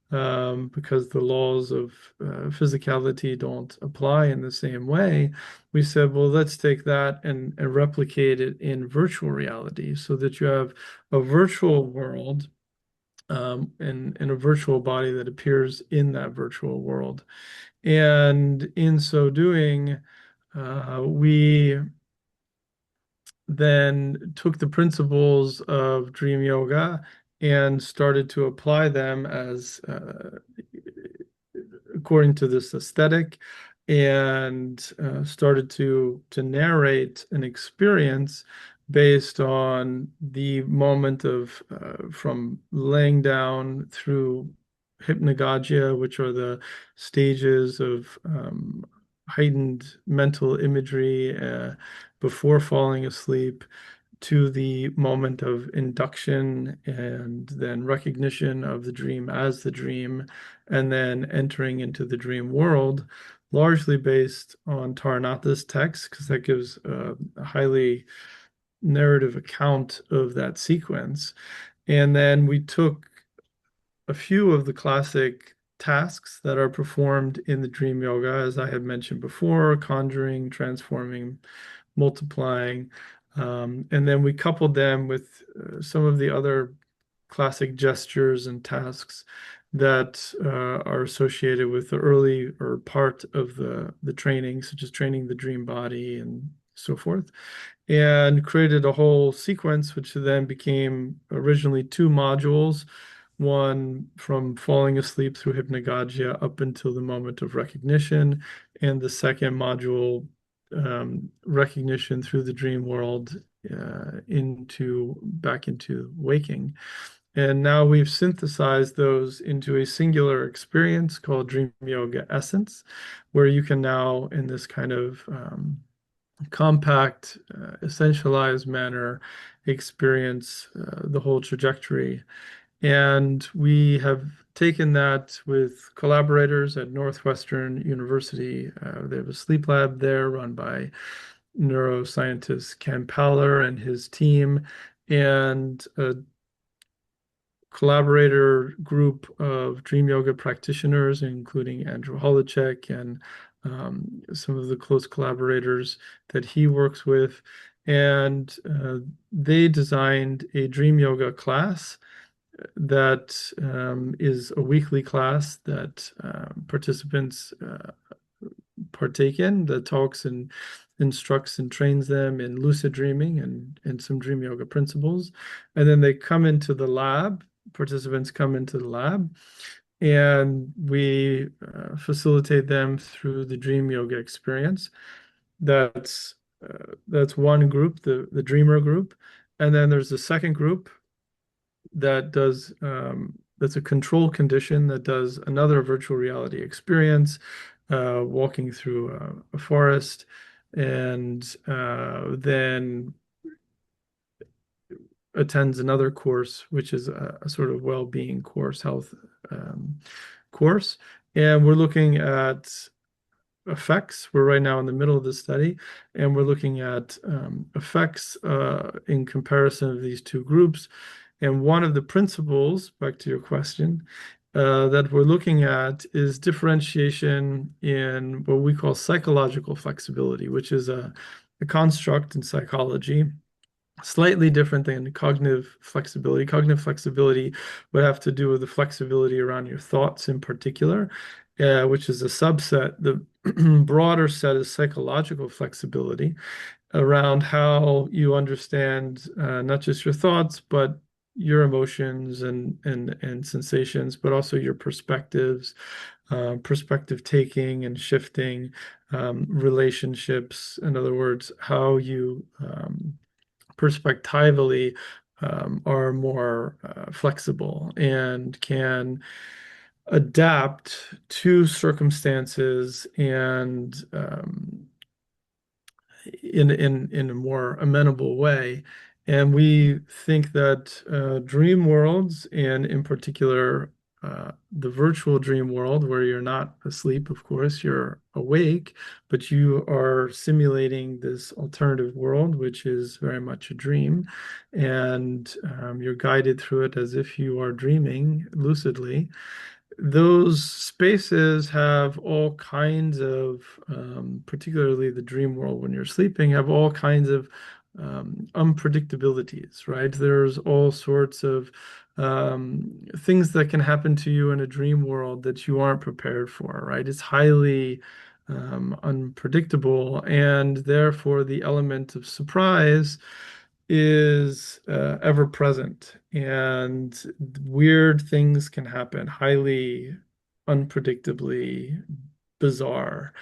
because the laws of physicality don't apply in the same way. We said, well, let's take that and replicate it in virtual reality so that you have a virtual world and a virtual body that appears in that virtual world. And in so doing, we then took the principles of dream yoga and started to apply them as according to this aesthetic, and started to narrate an experience based on the moment of from laying down through hypnagogia, which are the stages of heightened mental imagery before falling asleep, to the moment of induction and then recognition of the dream as the dream, and then entering into the dream world, largely based on Taranatha's text, because that gives a highly narrative account of that sequence. And then we took a few of the classic tasks that are performed in the dream yoga, as I had mentioned before: conjuring, transforming, multiplying. And then we coupled them with some of the other classic gestures and tasks that are associated with the early or part of the training, such as training the dream body and so forth, and created a whole sequence, which then became originally two modules, one from falling asleep through hypnagogia up until the moment of recognition, and the second module, recognition through the dream world into back into waking. And now we've synthesized those into a singular experience called Dream Yoga Essence, where you can now, in this kind of compact, essentialized manner, experience the whole trajectory. And we have taken that with collaborators at Northwestern University. They have a sleep lab there run by neuroscientist Ken Paller and his team, and a collaborator group of dream yoga practitioners, including Andrew Holacek and some of the close collaborators that he works with. And they designed a dream yoga class that is a weekly class that participants partake in, that talks and instructs and trains them in lucid dreaming and some dream yoga principles. And then they come into the lab, participants come into the lab, and we facilitate them through the dream yoga experience. That's one group, the dreamer group. And then there's the second group that does that's a control condition that does another virtual reality experience, walking through a forest, and then attends another course, which is a sort of well-being course, health course. And we're looking at effects. We're right now in the middle of the study, and we're looking at effects in comparison of these two groups. And one of the principles, back to your question, that we're looking at is differentiation in what we call psychological flexibility, which is a construct in psychology slightly different than cognitive flexibility. Cognitive flexibility would have to do with the flexibility around your thoughts in particular, which is a subset. The broader set is psychological flexibility around how you understand not just your thoughts, but your emotions and sensations, but also your perspectives, perspective taking and shifting, relationships. In other words, how you perspectively are more flexible and can adapt to circumstances and in a more amenable way. And we think that dream worlds, and in particular, the virtual dream world, where you're not asleep, of course, you're awake, but you are simulating this alternative world, which is very much a dream. And you're guided through it as if you are dreaming lucidly. Those spaces have all kinds of, particularly the dream world when you're sleeping, have all kinds of unpredictabilities, right? There's all sorts of things that can happen to you in a dream world that you aren't prepared for, right? It's highly unpredictable, and therefore the element of surprise is ever present, and weird things can happen, highly unpredictably bizarre.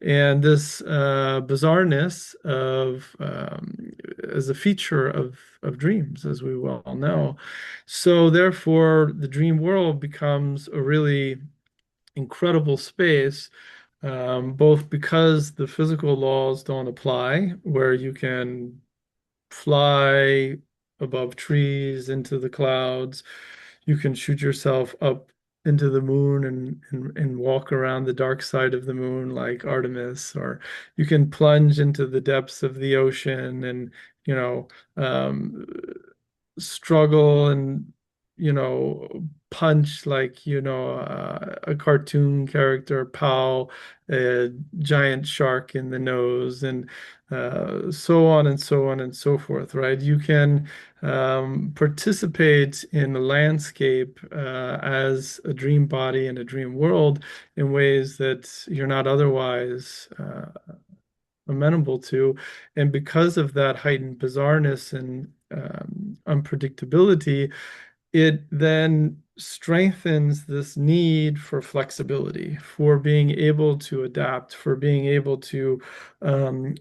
And this bizarreness of is a feature of dreams, as we well know. So therefore, the dream world becomes a really incredible space, both because the physical laws don't apply, where you can fly above trees into the clouds. You can shoot yourself up into the moon and walk around the dark side of the moon like Artemis, or you can plunge into the depths of the ocean and, you know, um, struggle and, punch like, a cartoon character, pow, a giant shark in the nose, and so on and so on and so forth, right? You can participate in the landscape as a dream body and a dream world in ways that you're not otherwise amenable to. And because of that heightened bizarreness and unpredictability, it then strengthens this need for flexibility, for being able to adapt, for being able to um,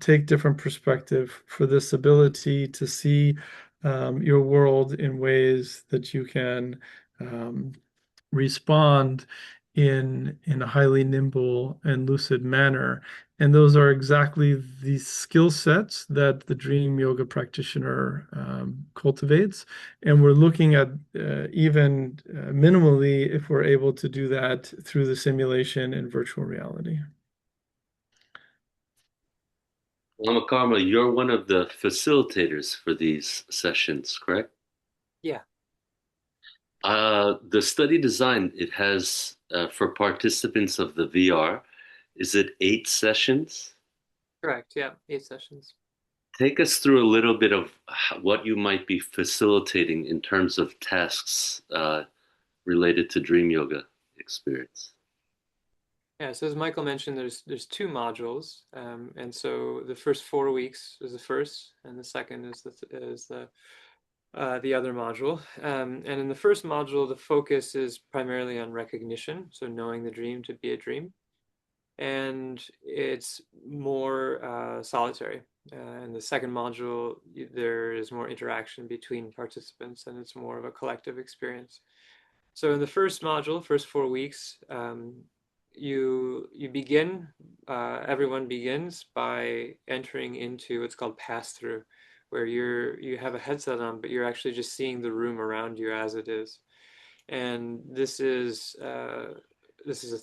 take different perspective, for this ability to see your world in ways that you can um, respond in a highly nimble and lucid manner. And those are exactly the skill sets that the dream yoga practitioner cultivates. And we're looking at even minimally if we're able to do that through the simulation and virtual reality. Lama Karma, you're one of the facilitators for these sessions, correct? Yeah, The study design, it has for participants of the VR, is it 8 sessions? correct. Yeah, 8 sessions. Take us through a little bit of what you might be facilitating in terms of tasks related to dream yoga experience. Yeah, so as Michael mentioned, there's 2 modules, and so the first 4 weeks is the first, and the second is the other module. And in the first module, the focus is primarily on recognition, so knowing the dream to be a dream, and it's more solitary. In the second module, there is more interaction between participants, and it's more of a collective experience. So in the first module, first 4 weeks, you begin. Everyone begins by entering into what's called pass through, where you have a headset on, but you're actually just seeing the room around you as it is. And this is a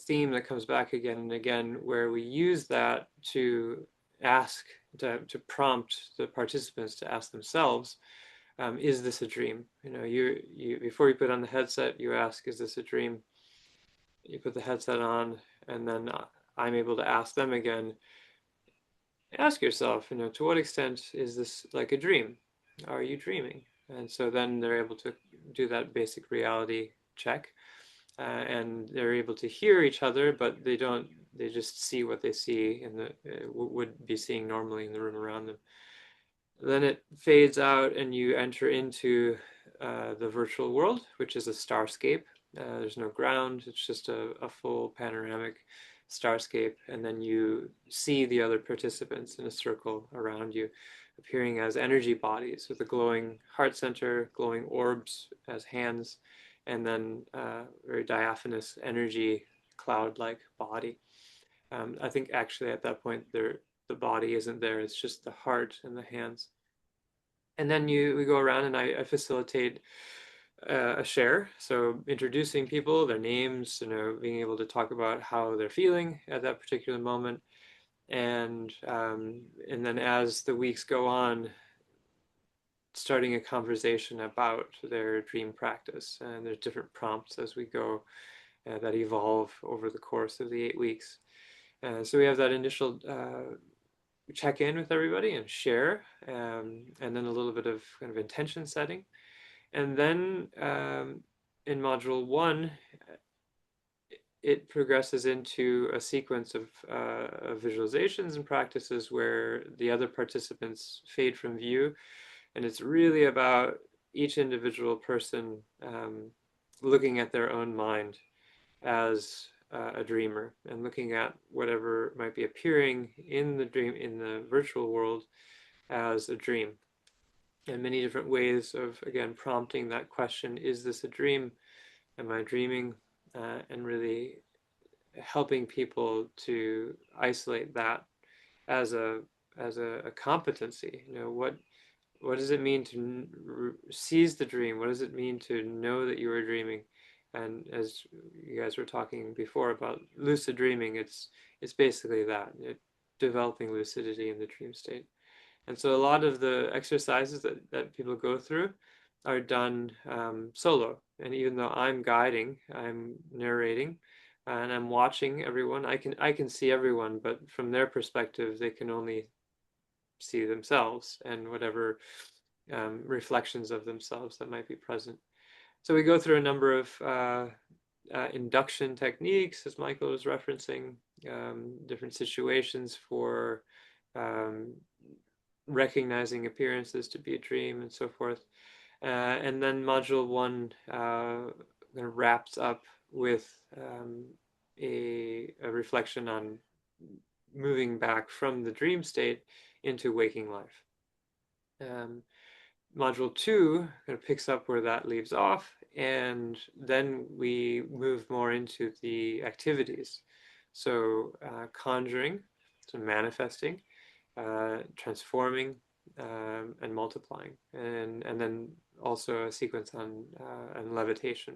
theme that comes back again and again, where we use that to ask to prompt the participants to ask themselves, is this a dream? You before you put on the headset, you ask, is this a dream? You put the headset on, and then I'm able to ask them again. Ask yourself, to what extent is this like a dream? Are you dreaming? And so then they're able to do that basic reality check, and they're able to hear each other, but they don't. They just see what they see in the would be seeing normally in the room around them. Then it fades out and you enter into the virtual world, which is a starscape. There's no ground, it's just a full panoramic starscape. And then you see the other participants in a circle around you, appearing as energy bodies with a glowing heart center, glowing orbs as hands, and then very diaphanous energy cloud-like body. I think actually at that point the body isn't there; it's just the heart and the hands. And then we go around and I facilitate a share, so introducing people, their names, being able to talk about how they're feeling at that particular moment, and then as the weeks go on, starting a conversation about their dream practice. And there's different prompts as we go that evolve over the course of the 8 weeks. So we have that initial check in with everybody and share, and then a little bit of kind of intention setting. And then in module 1, it progresses into a sequence of visualizations and practices where the other participants fade from view. And it's really about each individual person looking at their own mind as a dreamer and looking at whatever might be appearing in the dream, in the virtual world, as a dream. And many different ways of, again, prompting that question, is this a dream? Am I dreaming? And really helping people to isolate that as a competency. What does it mean to seize the dream? What does it mean to know that you are dreaming? And as you guys were talking before about lucid dreaming, it's basically that, developing lucidity in the dream state. And so a lot of the exercises that people go through are done solo. And even though I'm guiding, I'm narrating, and I'm watching everyone, I can see everyone, but from their perspective, they can only see themselves and whatever reflections of themselves that might be present. So we go through a number of induction techniques, as Michael was referencing, different situations for recognizing appearances to be a dream and so forth. And then module 1 wraps up with a reflection on moving back from the dream state into waking life. Module 2 kind of picks up where that leaves off, and then we move more into the activities. So conjuring, so manifesting, transforming, and multiplying, and then also a sequence on levitation.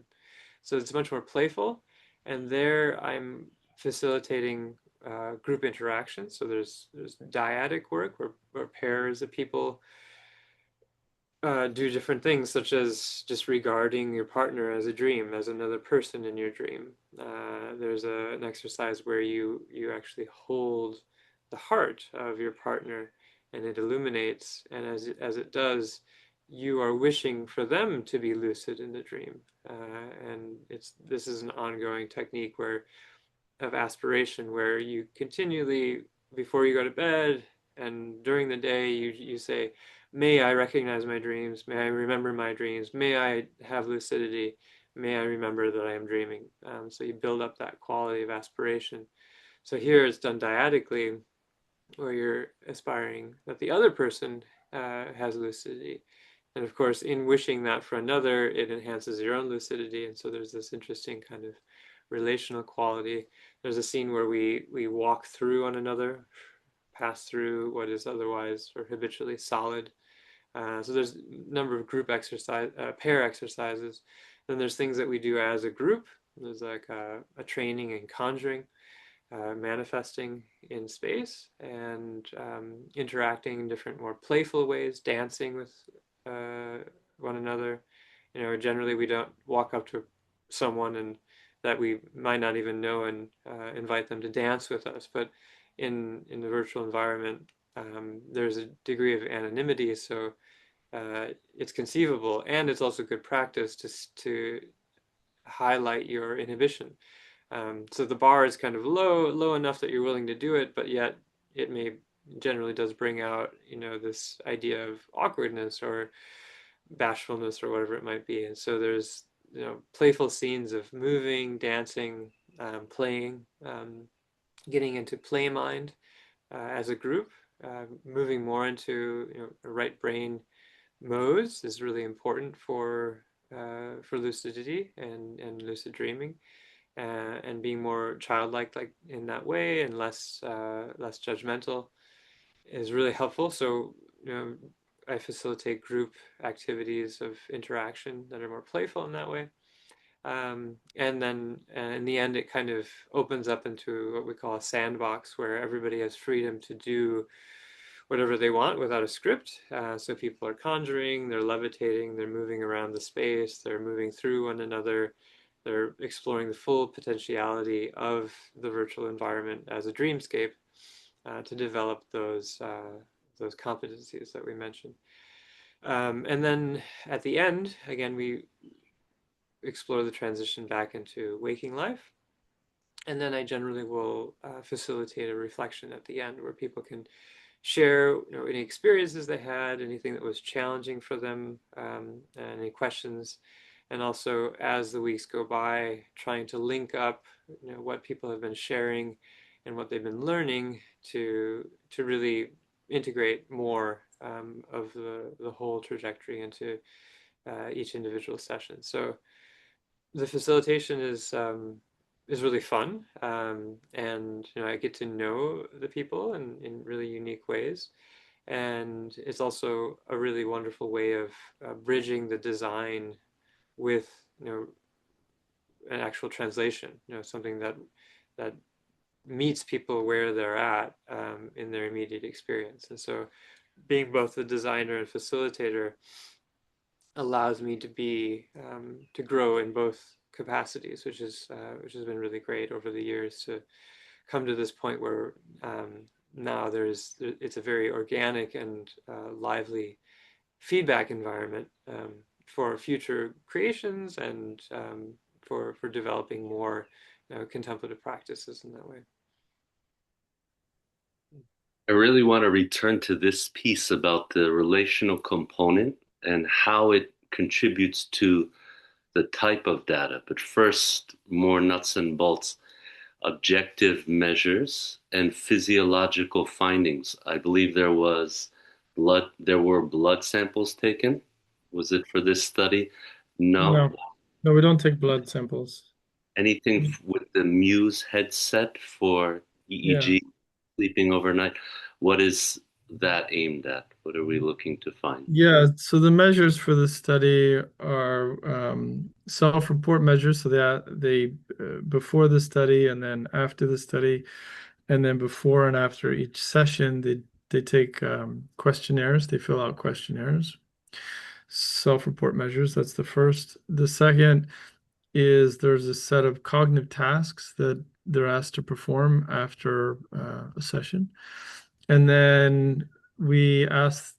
So it's much more playful, and there I'm facilitating group interaction. So there's dyadic work where pairs of people do different things, such as just regarding your partner as a dream, as another person in your dream. There's an exercise where you actually hold the heart of your partner, and it illuminates. And as it does, you are wishing for them to be lucid in the dream. And this is an ongoing technique where of aspiration, where you continually, before you go to bed and during the day, you say, may I recognize my dreams, may I remember my dreams, may I have lucidity, may I remember that I am dreaming. So you build up that quality of aspiration. So here it's done dyadically, where you're aspiring that the other person has lucidity. And of course, in wishing that for another, it enhances your own lucidity. And so there's this interesting kind of relational quality. There's a scene where we walk through on another, pass through what is otherwise or habitually solid. So there's a number of group exercise, pair exercises. Then there's things that we do as a group. There's like a training in conjuring, manifesting in space, and interacting in different, more playful ways, dancing with uh, one another. Generally we don't walk up to someone and that we might not even know and invite them to dance with us, but in the virtual environment, there's a degree of anonymity, so it's conceivable, and it's also good practice to highlight your inhibition. So the bar is kind of low enough that you're willing to do it, but yet it may generally does bring out, this idea of awkwardness or bashfulness or whatever it might be. And so there's, playful scenes of moving, dancing, playing, getting into play mind as a group, moving more into, right brain modes is really important for lucidity and lucid dreaming, and being more childlike, like in that way, and less judgmental is really helpful. So I facilitate group activities of interaction that are more playful in that way. And then in the end, it kind of opens up into what we call a sandbox, where everybody has freedom to do whatever they want without a script. So people are conjuring, they're levitating, they're moving around the space, they're moving through one another, they're exploring the full potentiality of the virtual environment as a dreamscape, to develop those competencies that we mentioned. And then at the end, again, we explore the transition back into waking life. And then I generally will facilitate a reflection at the end, where people can share, any experiences they had, anything that was challenging for them, and any questions. And also, as the weeks go by, trying to link up, what people have been sharing and what they've been learning to really integrate more of the whole trajectory into each individual session. So the facilitation is really fun, and I get to know the people in really unique ways, and it's also a really wonderful way of bridging the design with an actual translation, something that meets people where they're at, in their immediate experience. And so being both the designer and facilitator allows me to grow in both capacities, which has been really great over the years, to come to this point where now it's a very organic and lively feedback environment, for future creations, and for developing more contemplative practices in that way. I really want to return to this piece about the relational component and how it contributes to the type of data. But first, more nuts and bolts, objective measures and physiological findings. I believe there were blood samples taken. Was it for this study? No. No. No, we don't take blood samples. Anything with the Muse headset for Yeah. EEG, sleeping overnight? What is that aimed at? What are we looking to find? Yeah, so the measures for the study are self-report measures. So they before the study and then after the study, and then before and after each session, they take questionnaires. They fill out questionnaires. Self-report measures. That's the first. The second is there's a set of cognitive tasks that they're asked to perform after a session, and then we ask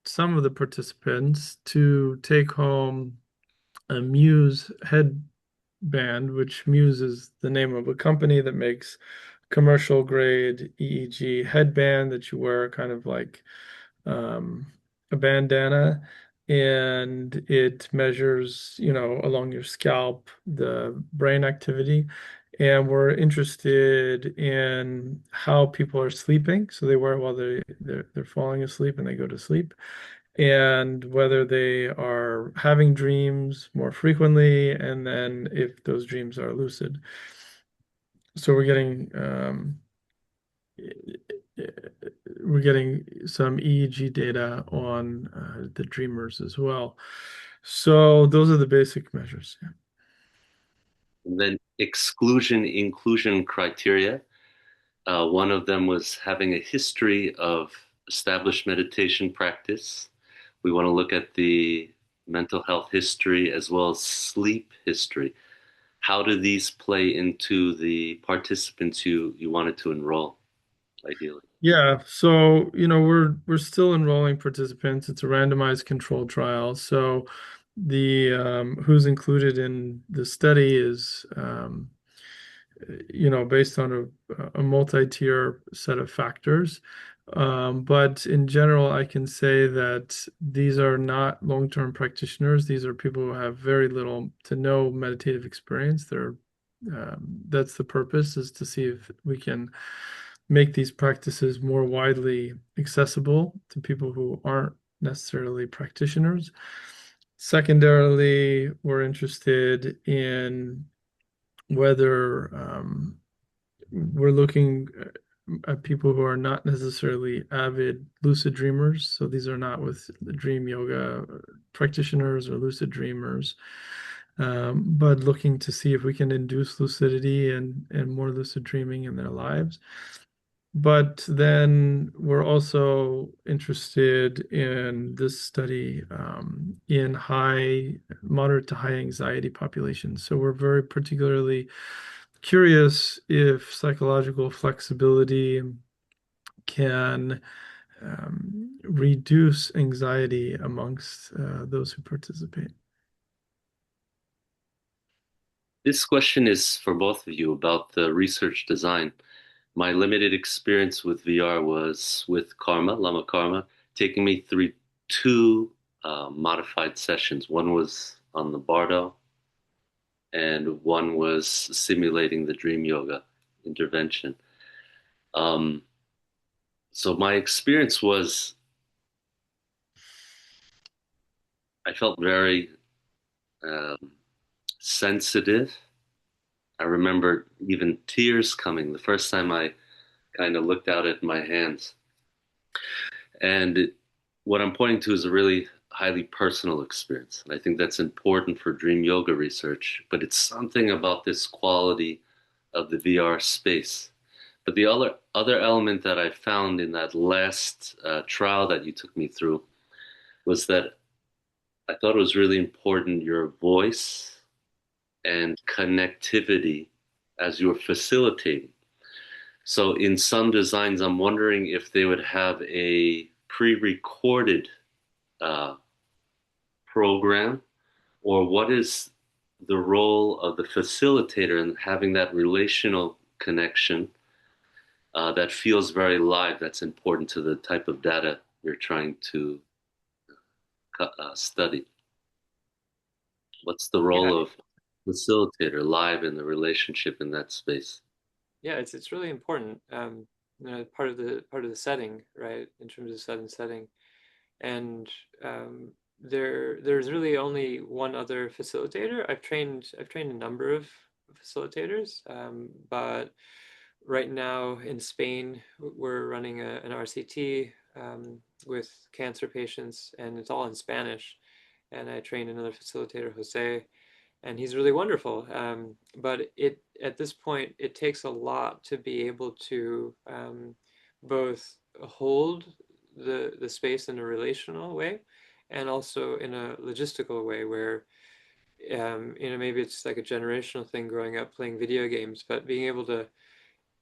some of the participants to take home a Muse headband, which Muse is the name of a company that makes commercial grade EEG headband that you wear kind of like um, a bandana, and it measures, along your scalp the brain activity. And we're interested in how people are sleeping. So they wear it while they're falling asleep and they go to sleep, and whether they are having dreams more frequently, and then if those dreams are lucid. So we're getting some EEG data on the dreamers as well. So those are the basic measures. Yeah. And then exclusion inclusion criteria. One of them was having a history of established meditation practice. We want to look at the mental health history as well as sleep history. How do these play into the participants you wanted to enroll, ideally? Yeah, so we're still enrolling participants. It's a randomized controlled trial. So the who's included in the study is based on a multi-tier set of factors. But in general, I can say that these are not long-term practitioners. These are people who have very little to no meditative experience. That's the purpose, is to see if we can make these practices more widely accessible to people who aren't necessarily practitioners. Secondarily, we're interested in whether we're looking at people who are not necessarily avid lucid dreamers. So these are not with the dream yoga practitioners or lucid dreamers, but looking to see if we can induce lucidity and more lucid dreaming in their lives. But then we're also interested in this study in moderate to high anxiety populations. So we're very particularly curious if psychological flexibility can reduce anxiety amongst those who participate. This question is for both of you about the research design. My limited experience with VR was with Lama Karma, taking me through two modified sessions. One was on the Bardo, and one was simulating the dream yoga intervention. Um, so my experience was I felt very um, sensitive. I remember even tears coming the first time I kind of looked out at my hands. And what I'm pointing to is a really highly personal experience. And I think that's important for dream yoga research, but it's something about this quality of the VR space. But the other element that I found in that last trial that you took me through was that I thought it was really important your voice and connectivity as you were facilitating. So in some designs, I'm wondering if they would have a pre-recorded uh, program, or what is the role of the facilitator in having that relational connection that feels very live, that's important to the type of data you're trying to study. What's the Yeah, role of facilitator live in the relationship in that space? yeah, it's really important. Part of the setting, right? In terms of set and setting, and there's really only one other facilitator. I've trained a number of facilitators, but right now in Spain we're running an RCT with cancer patients, and it's all in Spanish. And I trained another facilitator, Jose, and he's really wonderful. But it at this point it takes a lot to be able to both hold the space in a relational way, and also in a logistical way where maybe it's like a generational thing growing up playing video games, but being able to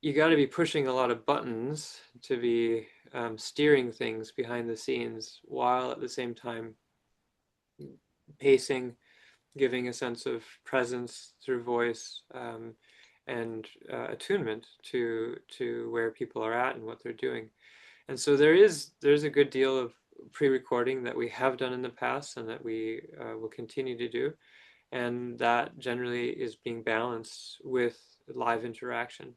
you got to be pushing a lot of buttons to be steering things behind the scenes while at the same time pacing, giving a sense of presence through voice, and attunement to where people are at and what they're doing. And so there's a good deal of pre-recording that we have done in the past and that we will continue to do, and that generally is being balanced with live interaction.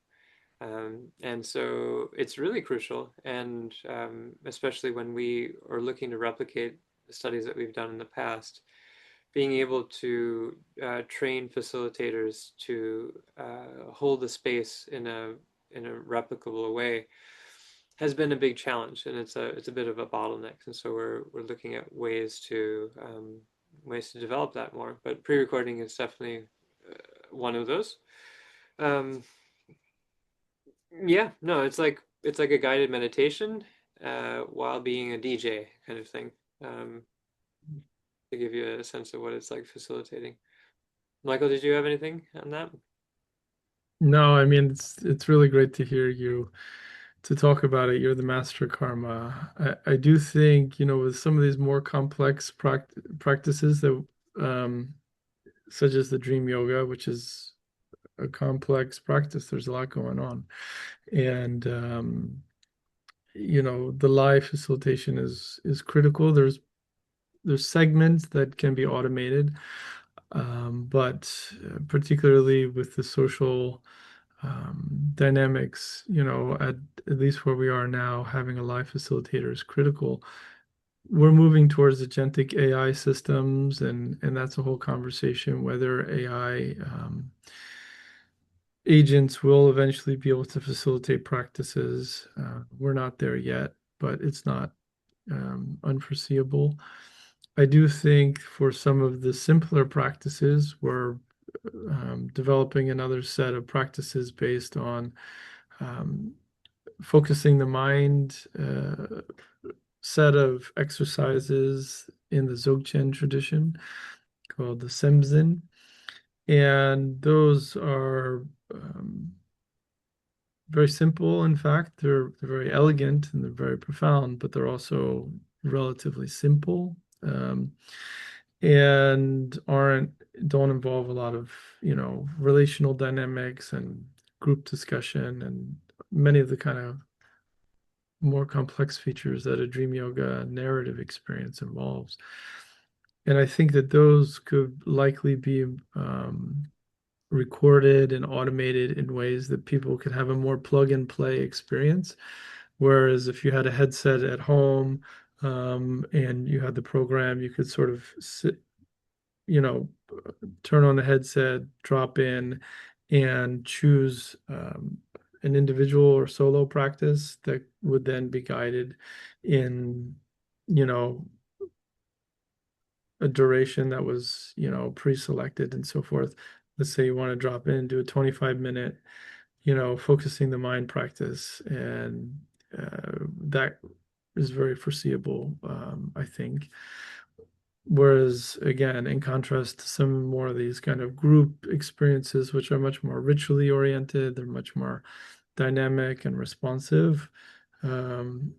And so it's really crucial, and especially when we are looking to replicate the studies that we've done in the past, being able to train facilitators to hold the space in a replicable way has been a big challenge, and it's a bit of a bottleneck. And so we're looking at ways to develop that more. But pre-recording is definitely one of those. Um, yeah, no, it's like a guided meditation while being a DJ kind of thing. Um, to give you a sense of what it's like facilitating. Michael, did you have anything on that? No, I mean it's really great to hear you to talk about it. You're the master karma. I do think, with some of these more complex practices that such as the dream yoga, which is a complex practice, there's a lot going on. And the live facilitation is critical. There's segments that can be automated, but particularly with the social dynamics, at least where we are now, having a live facilitator is critical. We're moving towards agentic AI systems, and that's a whole conversation whether AI agents will eventually be able to facilitate practices. We're not there yet, but it's not unforeseeable. I do think for some of the simpler practices, we're developing another set of practices based on um, focusing the mind, set of exercises in the Dzogchen tradition called the Semzen. And those are very simple. In fact, they're very elegant and they're very profound, but they're also relatively simple. And aren't don't involve a lot of relational dynamics and group discussion and many of the kind of more complex features that a dream yoga narrative experience involves. And I think that those could likely be recorded and automated in ways that people could have a more plug and play experience. Whereas if you had a headset at home, and you had the program, you could sort of sit, you know, turn on the headset, drop in, and choose an individual or solo practice that would then be guided in, you know, a duration that was, pre-selected and so forth. Let's say you want to drop in, do a 25-minute, focusing the mind practice, and that is very foreseeable, I think. Whereas, again, in contrast to some more of these kind of group experiences, which are much more ritually oriented, they're much more dynamic and responsive. Um,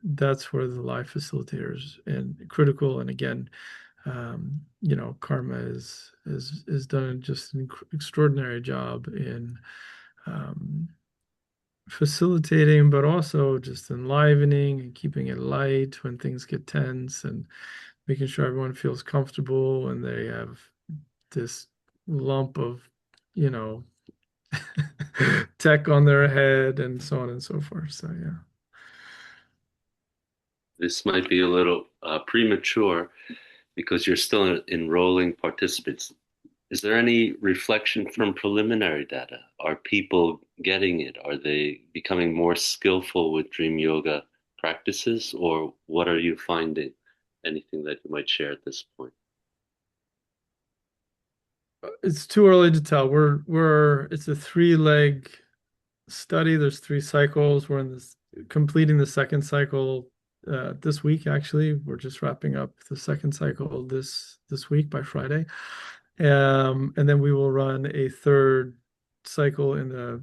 that's where the live facilitators and critical. And again, Karma is done just an extraordinary job in um, facilitating, but also just enlivening and keeping it light when things get tense, and making sure everyone feels comfortable and they have this lump of, you know, tech on their head and so on and so forth. So yeah. This might be a little premature because you're still enrolling participants. Is there any reflection from preliminary data? Are people getting it? Are they becoming more skillful with dream yoga practices, or what are you finding? Anything that you might share at this point? It's too early to tell. We're it's a three-leg study. There's three cycles. We're in this completing the second cycle this week. Actually, we're just wrapping up the second cycle this week by Friday, and then we will run a third cycle in the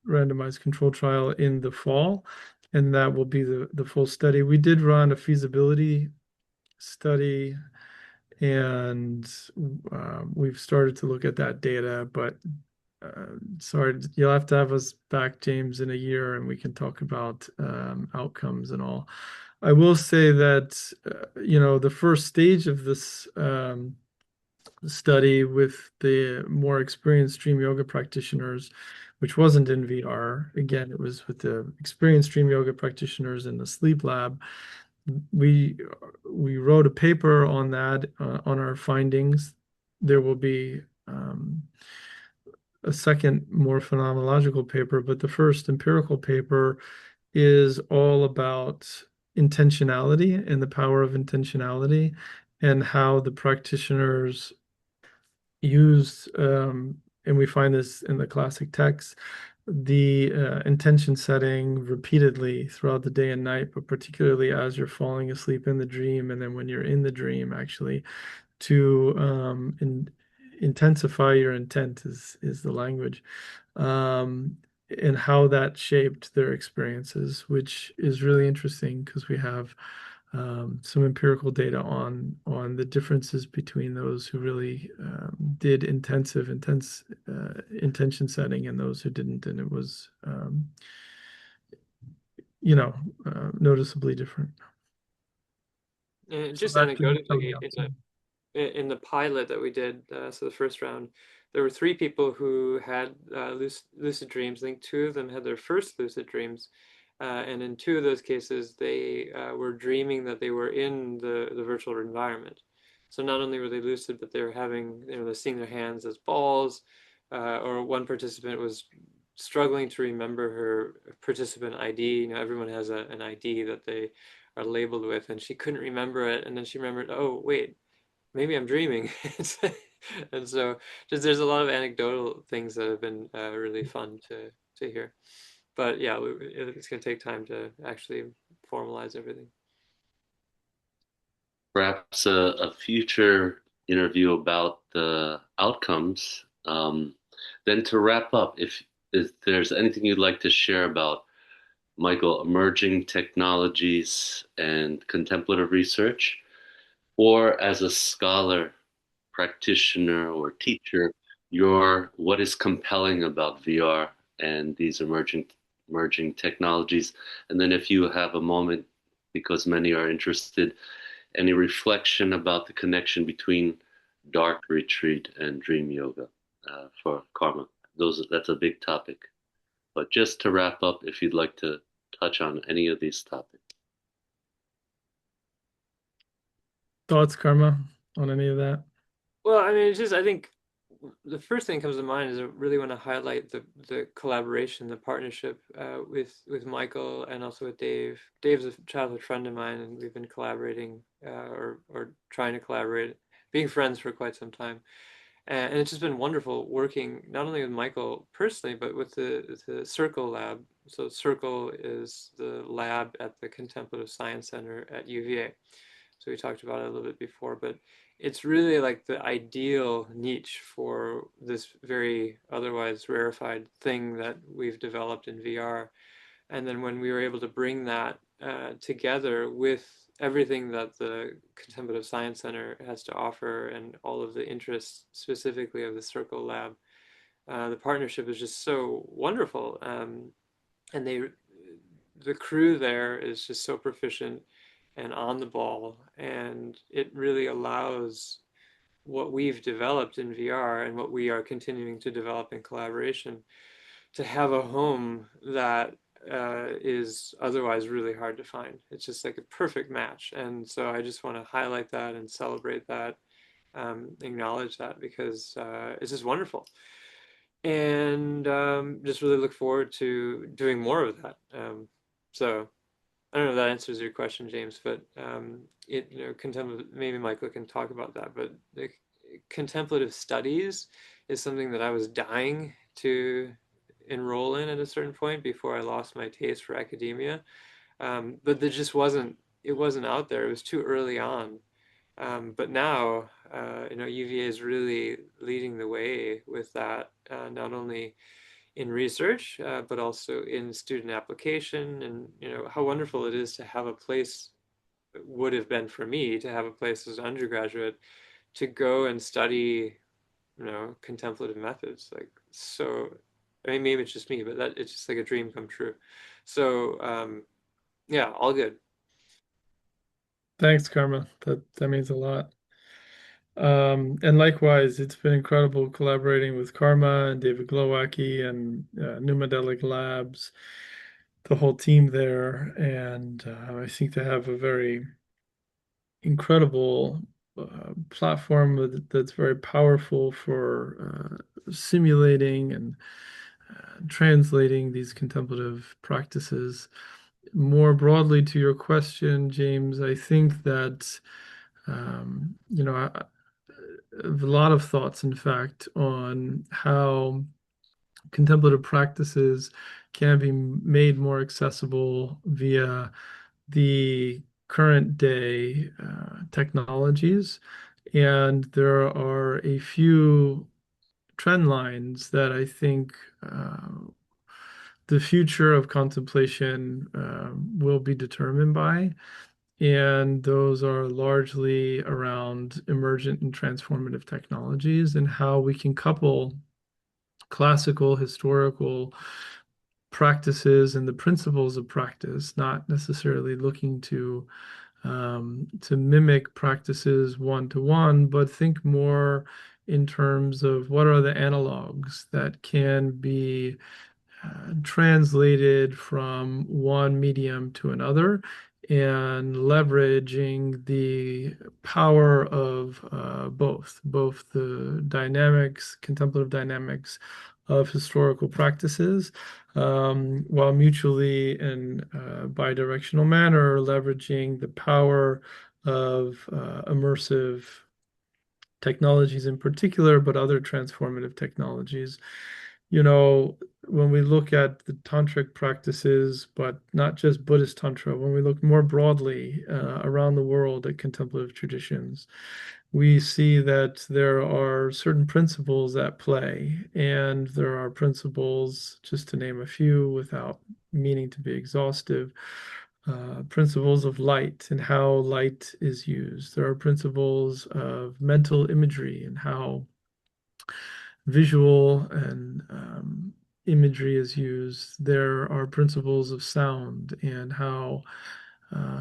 randomized control trial in the fall, and that will be the full study. We did run a feasibility study, and we've started to look at that data, but sorry, you'll have to have us back, James, in a year, and we can talk about outcomes and all. I will say that the first stage of this study with the more experienced stream yoga practitioners, which wasn't in VR. Again, it was with the experienced stream yoga practitioners in the sleep lab. We we wrote a paper on that on our findings. There will be a second, more phenomenological paper, but the first empirical paper is all about intentionality and the power of intentionality and how the practitioners used, and we find this in the classic texts, the intention setting repeatedly throughout the day and night, but particularly as you're falling asleep in the dream, and then when you're in the dream, actually, to intensify your intent is the language, and how that shaped their experiences, which is really interesting because we have some empirical data on the differences between those who really did intense intention setting and those who didn't, and it was noticeably different. And So just that should be coming anecdotally, out soon. in the pilot that we did, so the first round, there were three people who had lucid dreams. I think two of them had their first lucid dreams, and in two of those cases, they were dreaming that they were in the virtual environment. So not only were they lucid, but they were having, they're seeing their hands as balls, or one participant was struggling to remember her participant ID. Everyone has an ID that they are labeled with, and she couldn't remember it. And then she remembered, oh, wait, maybe I'm dreaming. And so just there's a lot of anecdotal things that have been really fun to hear. But yeah, it's going to take time to actually formalize everything. Perhaps a future interview about the outcomes. Then to wrap up, if there's anything you'd like to share about Michael, emerging technologies and contemplative research, or as a scholar, practitioner, or teacher, what is compelling about VR and these emerging technologies? And then if you have a moment, because many are interested, any reflection about the connection between dark retreat and dream yoga for karma? That's a big topic. But just to wrap up, if you'd like to touch on any of these topics. Thoughts, Karma, on any of that? Well, I mean, it's just I think the first thing that comes to mind is I really want to highlight the collaboration, the partnership with Michael and also with Dave. Dave's a childhood friend of mine, and we've been collaborating or trying to collaborate, being friends for quite some time. And it's just been wonderful working not only with Michael personally, but with the Circle Lab. So Circle is the lab at the Contemplative Science Center at UVA. So we talked about it a little bit before, but it's really like the ideal niche for this very otherwise rarefied thing that we've developed in VR. And then when we were able to bring that together with everything that the Contemplative Science Center has to offer and all of the interests specifically of the Circle Lab, the partnership is just so wonderful. And the crew there is just so proficient and on the ball, and it really allows what we've developed in VR and what we are continuing to develop in collaboration to have a home that is otherwise really hard to find. It's just like a perfect match. And so I just want to highlight that and celebrate that, acknowledge that because it's just wonderful. And just really look forward to doing more of that. So I don't know if that answers your question, James, but contemplative, maybe Michael can talk about that, but the contemplative studies is something that I was dying to enroll in at a certain point before I lost my taste for academia. But there just it wasn't out there. It was too early on. But now, UVA is really leading the way with that, not only in research, but also in student application. And, how wonderful it is to have a place, would have been for me to have a place as an undergraduate to go and study, contemplative methods. Like, so, I mean, maybe it's just me, but that it's just like a dream come true. So, yeah, all good. Thanks, Karma. That means a lot. And likewise, it's been incredible collaborating with Karma and David Glowacki and Pneumodelic Labs, the whole team there. And I think they have a very incredible platform that's very powerful for simulating and translating these contemplative practices. More broadly to your question, James, I think that I have a lot of thoughts, in fact, on how contemplative practices can be made more accessible via the current day technologies. And there are a few trend lines that I think the future of contemplation will be determined by. And those are largely around emergent and transformative technologies and how we can couple classical, historical practices and the principles of practice, not necessarily looking to mimic practices one to one, but think more in terms of what are the analogs that can be translated from one medium to another and leveraging the power of both the dynamics, contemplative dynamics of historical practices, while mutually and bidirectional manner leveraging the power of immersive technologies in particular, but other transformative technologies. When we look at the tantric practices, but not just Buddhist tantra, when we look more broadly around the world at contemplative traditions, we see that there are certain principles at play, and there are principles, just to name a few without meaning to be exhaustive, principles of light and how light is used. There are principles of mental imagery and how visual and imagery is used. There are principles of sound and how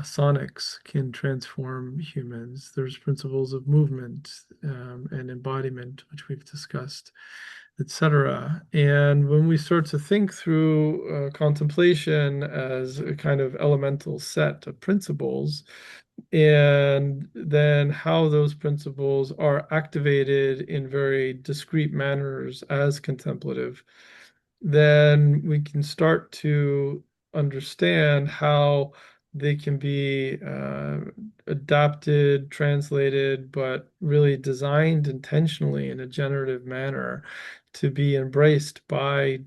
sonics can transform humans. There's principles of movement and embodiment, which we've discussed, etc. And when we start to think through contemplation as a kind of elemental set of principles, and then how those principles are activated in very discrete manners as contemplative, then we can start to understand how they can be adapted, translated, but really designed intentionally in a generative manner to be embraced by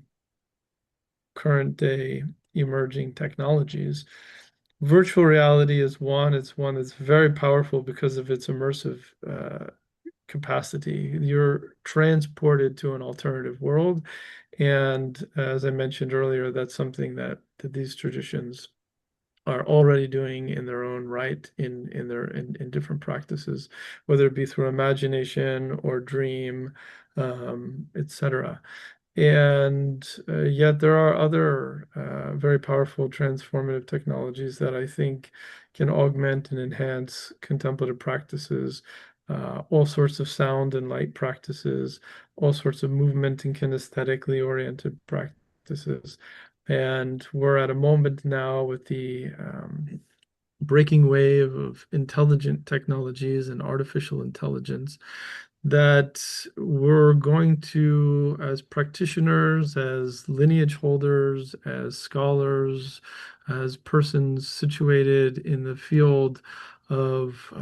current day emerging technologies. Virtual reality is one. It's one that's very powerful because of its immersive capacity. You're transported to an alternative world. And as I mentioned earlier, that's something that these traditions are already doing in their own right in different practices, whether it be through imagination or dream, etc. And yet there are other very powerful transformative technologies that I think can augment and enhance contemplative practices, all sorts of sound and light practices, all sorts of movement and kinesthetically oriented practices. And we're at a moment now with the breaking wave of intelligent technologies and artificial intelligence that we're going to, as practitioners, as lineage holders, as scholars, as persons situated in the field of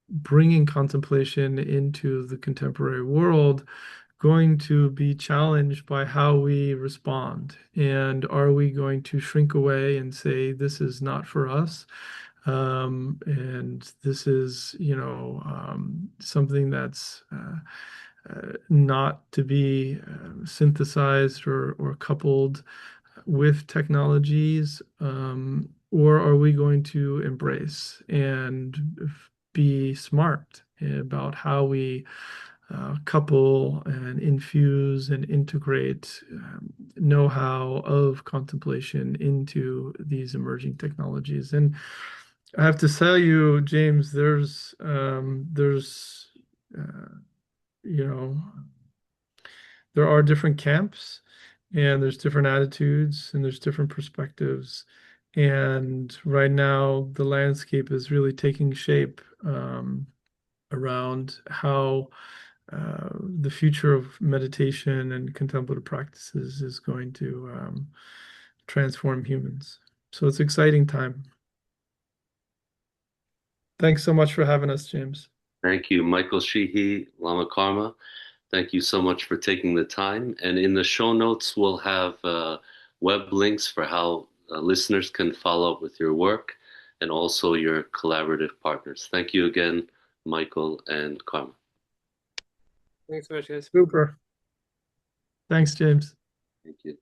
bringing contemplation into the contemporary world, going to be challenged by how we respond. And are we going to shrink away and say, this is not for us? And this is, something that's not to be synthesized or coupled with technologies, or are we going to embrace and be smart about how we couple and infuse and integrate know-how of contemplation into these emerging technologies? And I have to tell you, James, uh, you know, there are different camps and there's different attitudes and there's different perspectives. And right now, the landscape is really taking shape around how the future of meditation and contemplative practices is going to transform humans. So it's an exciting time. Thanks so much for having us, James. Thank you, Michael Sheehy, Lama Karma. Thank you so much for taking the time. And in the show notes, we'll have web links for how listeners can follow up with your work and also your collaborative partners. Thank you again, Michael and Karma. Thanks so much, guys. Super. Thanks, James. Thank you.